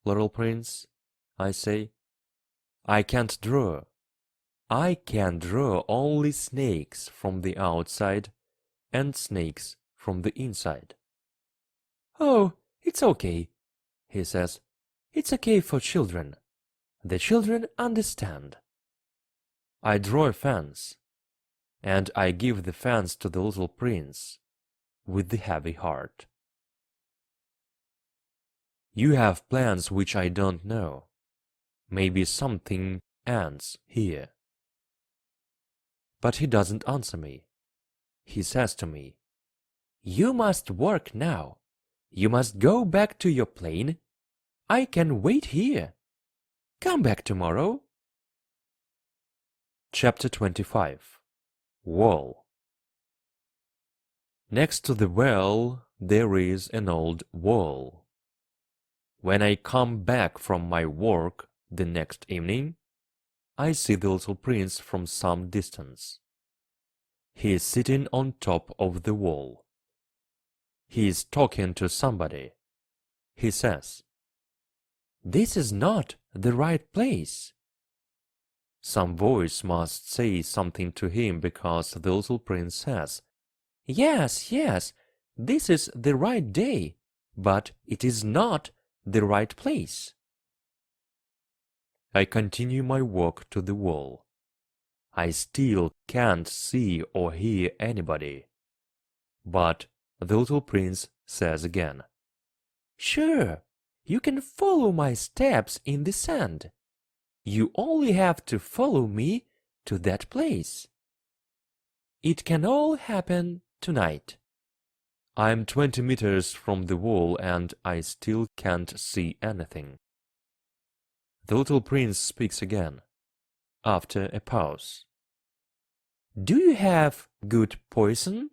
little prince," I say. "I can't draw. I can draw only snakes from the outside and snakes from the inside." "Oh, it's okay," he says. "It's okay for children. The children understand." I draw a fence, and I give the fence to the little prince with the heavy heart. "You have plans which I don't know. Maybe something ends here." But he doesn't answer me. He says to me, "You must work now. You must go back to your plane. I can wait here. Come back tomorrow." Chapter 25. Wall. Next to the well there is an old wall. When I come back from my work the next evening, I see the little prince from some distance. He is sitting on top of the wall. He is talking to somebody. He says, "This is not the right place." Some voice must say something to him because the little prince says, "Yes, yes, this is the right day, but it is not the right place." I continue my walk to the wall. I still can't see or hear anybody. But the little prince says again, "Sure, you can follow my steps in the sand. You only have to follow me to that place. It can all happen tonight." I'm 20 meters from the wall and I still can't see anything. The little prince speaks again, after a pause. "Do you have good poison?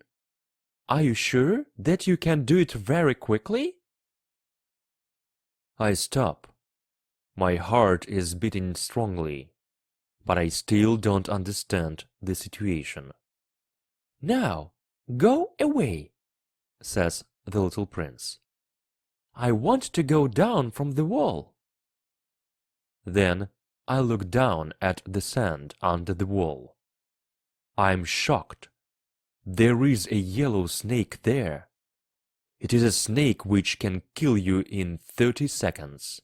Are you sure that you can do it very quickly?" I stop. My heart is beating strongly, but I still don't understand the situation. "Now, go away," says the little prince. "I want to go down from the wall." Then I look down at the sand under the wall. I'm shocked. There is a yellow snake there. It is a snake which can kill you in 30 seconds.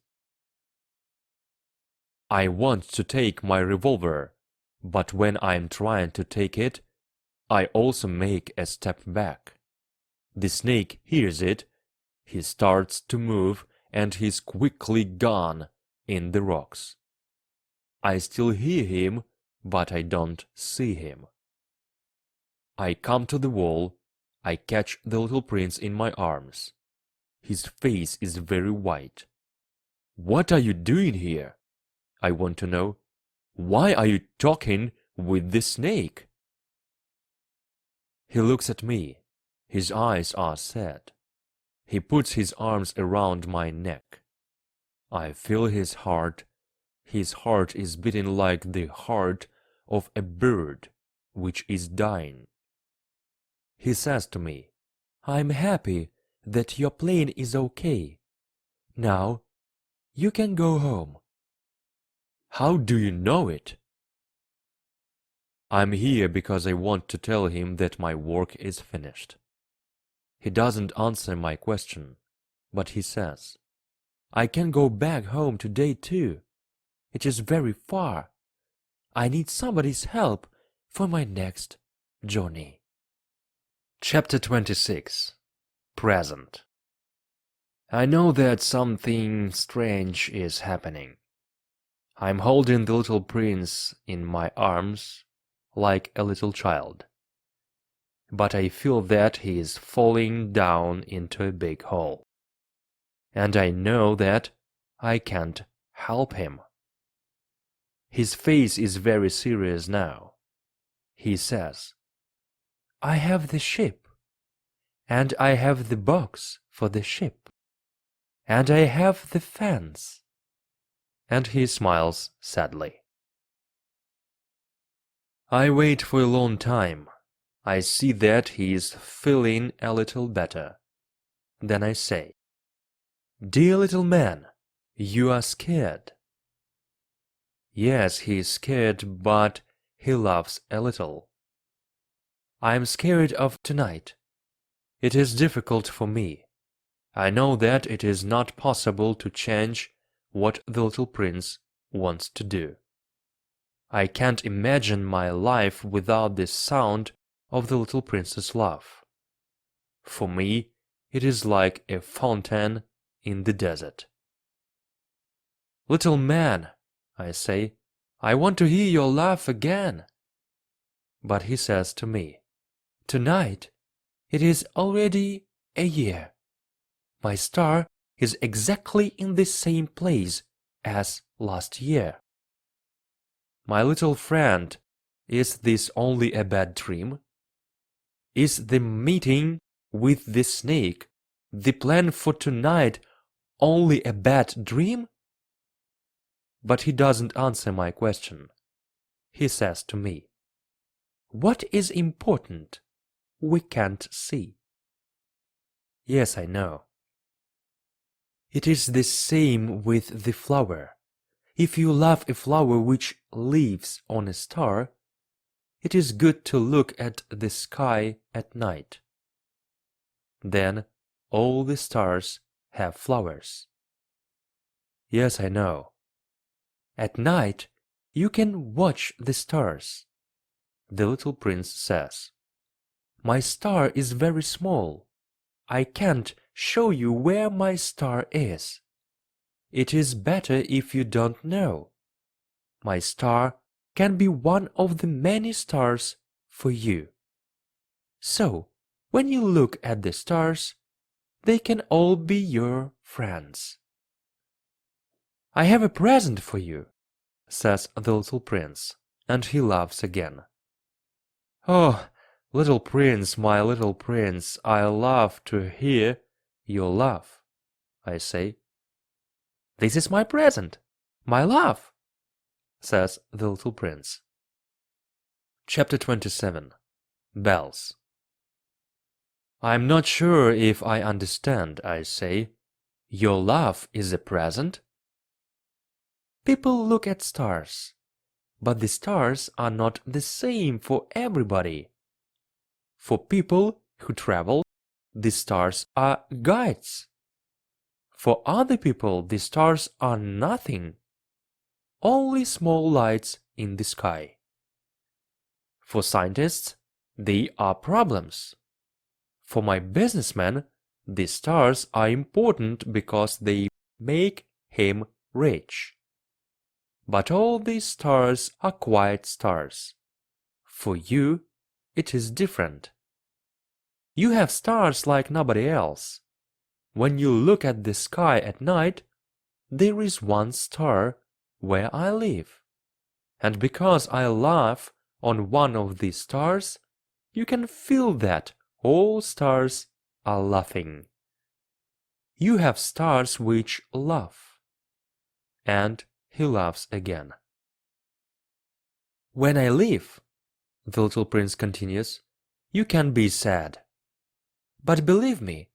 I want to take my revolver, but when I'm trying to take it, I also make a step back. The snake hears it, he starts to move, and he's quickly gone in the rocks. I still hear him, but I don't see him. I come to the wall, I catch the little prince in my arms. His face is very white. "What are you doing here?" I want to know. "Why are you talking with the snake?" He looks at me. His eyes are sad. He puts his arms around my neck. I feel his heart. His heart is beating like the heart of a bird which is dying. He says to me, "I'm happy that your plane is okay. Now, you can go home." "How do you know it?" I'm here because I want to tell him that my work is finished. He doesn't answer my question, but he says, "I can go back home today too. It is very far. I need somebody's help for my next journey." Chapter 26. Present. I know that something strange is happening. I'm holding the little prince in my arms like a little child. But I feel that he is falling down into a big hole. And I know that I can't help him. His face is very serious now. He says, "I have the ship, and I have the box for the ship, and I have the fence." And he smiles sadly. I wait for a long time. I see that he is feeling a little better. Then I say, "Dear little man, you are scared." Yes, he is scared, but he laughs a little. I am scared of tonight. It is difficult for me. I know that it is not possible to change what the little prince wants to do. I can't imagine my life without the sound of the little prince's laugh. For me, it is like a fountain in the desert. "Little man," I say, "I want to hear your laugh again." But he says to me, "Tonight, it is already a year. My star is exactly in the same place as last year." My little friend, is this only a bad dream? Is the meeting with the snake, the plan for tonight, only a bad dream? But he doesn't answer my question. He says to me, "What is important? We can't see." Yes, I know. It is the same with the flower. If you love a flower which lives on a star, it is good to look at the sky at night. Then all the stars have flowers. Yes, I know. At night you can watch the stars. The little prince says, "My star is very small. I can't show you where my star is. It is better if you don't know. My star can be one of the many stars for you. So, when you look at the stars, they can all be your friends." "I have a present for you," says the little prince, and he laughs again. "Oh, little prince, my little prince, I love to hear your laugh," I say. "This is my present, my laugh," says the little prince. Chapter 27. bells. I'm not sure if I understand, I say. Your love is a present? People look at stars, but the stars are not the same for everybody. For people who travel, the stars are guides. For other people, the stars are nothing, only small lights in the sky. For scientists, they are problems. For my businessman, the stars are important because they make him rich. But all these stars are quiet stars. For you, it is different. You have stars like nobody else. When you look at the sky at night, there is one star where I live. And because I laugh on one of these stars, you can feel that all stars are laughing. You have stars which laugh. And he laughs again. When I leave, the little prince continues, you can be sad. But believe me,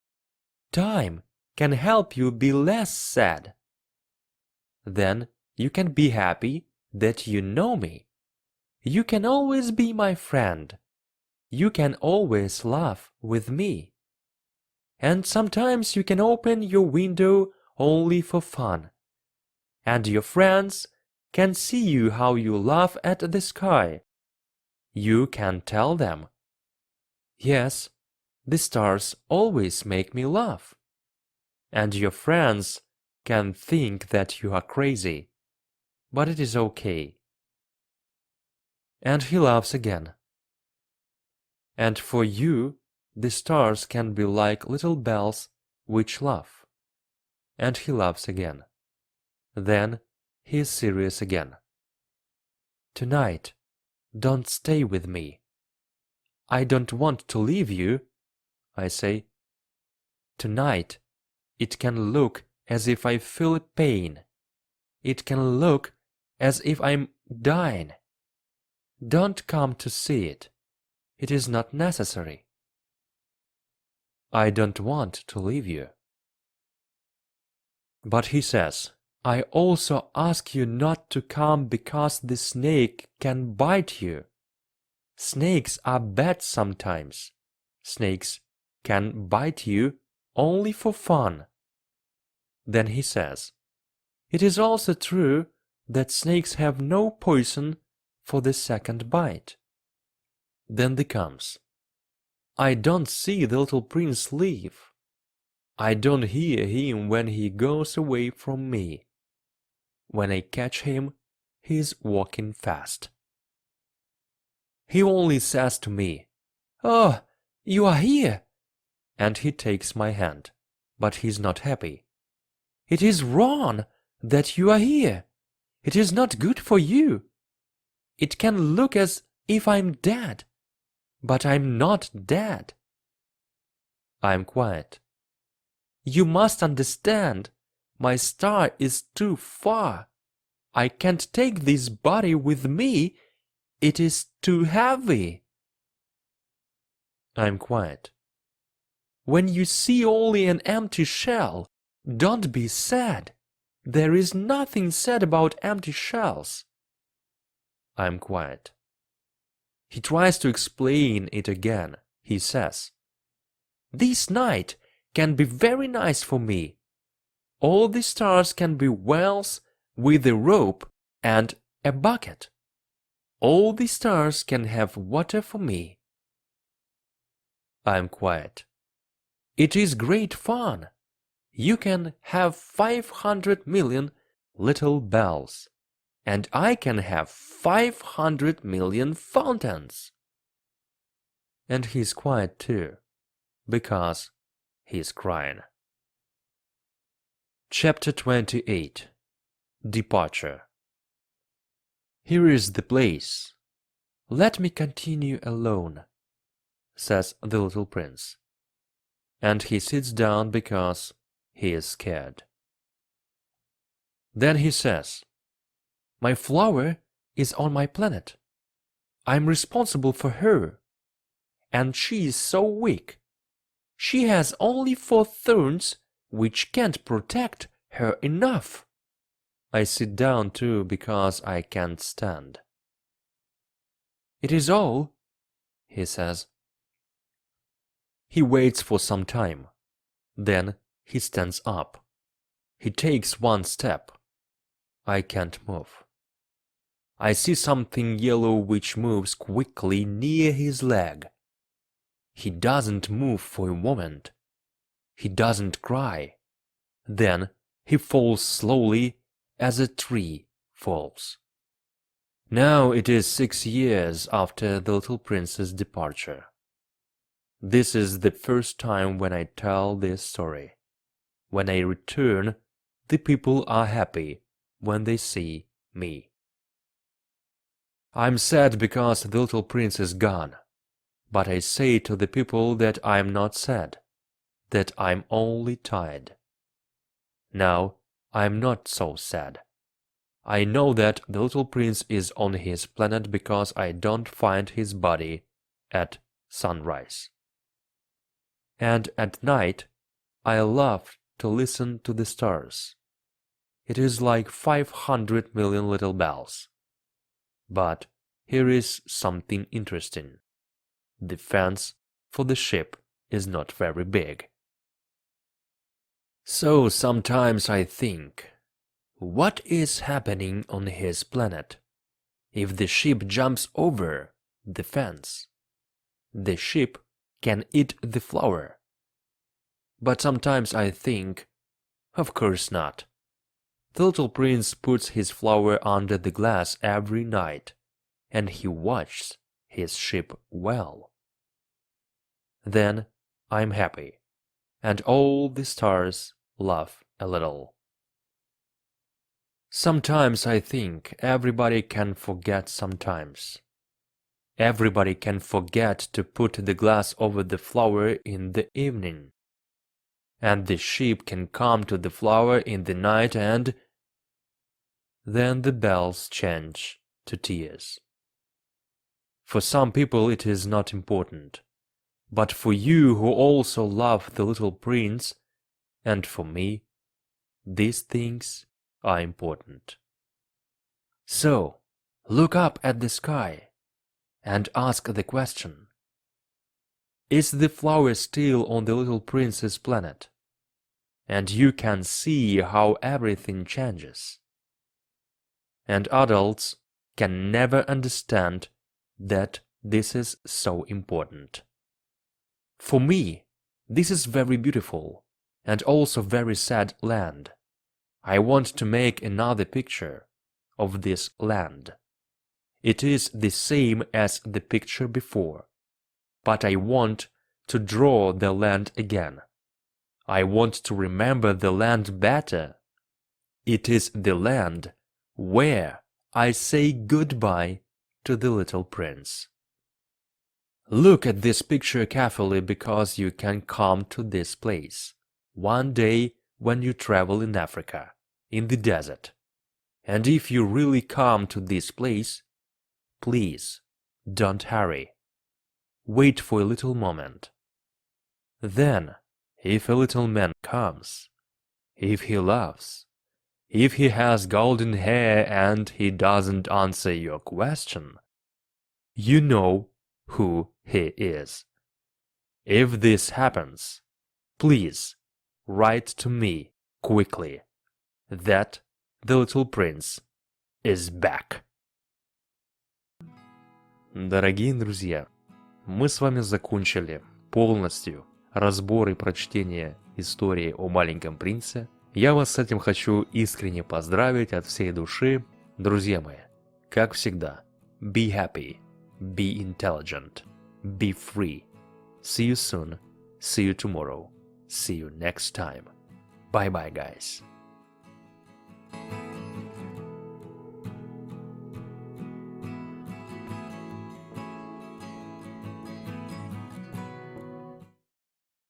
time can help you be less sad. Then you can be happy that you know me. You can always be my friend. You can always laugh with me. And sometimes you can open your window only for fun. And your friends can see you how you laugh at the sky. You can tell them, yes, the stars always make me laugh. And your friends can think that you are crazy, but it is okay. And he laughs again. And for you, the stars can be like little bells which laugh. And he laughs again. Then he is serious again. Tonight, don't stay with me. I don't want to leave you, I say. Tonight, it can look as if I feel pain. It can look as if I'm dying. Don't come to see it. It is not necessary. I don't want to leave you. But he says, I also ask you not to come because the snake can bite you. Snakes are bad sometimes. Snakes can bite you only for fun. Then he says, it is also true that snakes have no poison for the second bite. Then there comes, I don't see the little prince leave. I don't hear him when he goes away from me. When I catch him, he is walking fast. He only says to me, oh, you are here! And he takes my hand, but he is not happy. It is wrong that you are here. It is not good for you. It can look as if I'm dead, but I'm not dead. I'm quiet. You must understand, my star is too far. I can't take this body with me. It is too heavy. I'm quiet. When you see only an empty shell, don't be sad. There is nothing sad about empty shells. I'm quiet. He tries to explain it again. He says, this night can be very nice for me. All the stars can be wells with a rope and a bucket. All the stars can have water for me. I'm quiet. It is great fun. You can have 500 million little bells, and I can have 500 million fountains. And he's quiet too, because he's crying. Chapter 28. Departure. Here is the place. Let me continue alone, says the little prince. And he sits down because he is scared. Then he says, my flower is on my planet. I'm responsible for her. and she is so weak. She has only 4 thorns, which can't protect her enough. I sit down too because I can't stand. It is all, he says. He waits for some time. Then he stands up. He takes 1 step. I can't move. I see something yellow which moves quickly near his leg. He doesn't move for a moment. He doesn't cry. Then he falls slowly as a tree falls. Now it is 6 years after the little prince's departure. This is the first time when I tell this story. When I return, the people are happy when they see me. I'm sad because the little prince is gone, but I say to the people that I'm not sad, that I'm only tired. Now I'm not so sad. I know that the little prince is on his planet because I don't find his body at sunrise. And at night I love to listen to the stars. It is like 500 million little bells. But here is something interesting. The fence for the ship is not very big. So sometimes I think, what is happening on his planet if the ship jumps over the fence? The ship can eat the flower. But sometimes I think, of course not. The little prince puts his flower under the glass every night, and he watches his ship well. Then I'm happy, and all the stars laugh a little. Sometimes I think everybody can forget sometimes. Everybody can forget to put the glass over the flower in the evening. And the ship can come to the flower in the night and then the bells change to tears. For some people it is not important, but for you who also love the little prince, and for me, these things are important. So, look up at the sky and ask the question, is the flower still on the little prince's planet? And you can see how everything changes. And adults can never understand that this is so important. For me, this is very beautiful and also very sad land. I want to make another picture of this land. It is the same as the picture before, but I want to draw the land again. I want to remember the land better. It is the land where I say goodbye to the little prince. Look at this picture carefully because you can come to this place one day when you travel in Africa, in the desert. And if you really come to this place, please don't hurry. Wait for a little moment. Then, if a little man comes, if he laughs, if he has golden hair and he doesn't answer your question, you know who he is. If this happens, please write to me quickly that the little prince is back. Дорогие друзья, мы с вами закончили полностью разбор и прочтение истории о маленьком принце. Я вас с этим хочу искренне поздравить от всей души. Друзья мои, как всегда, be happy, be intelligent, be free. See you soon, see you tomorrow, see you next time. Bye bye, guys.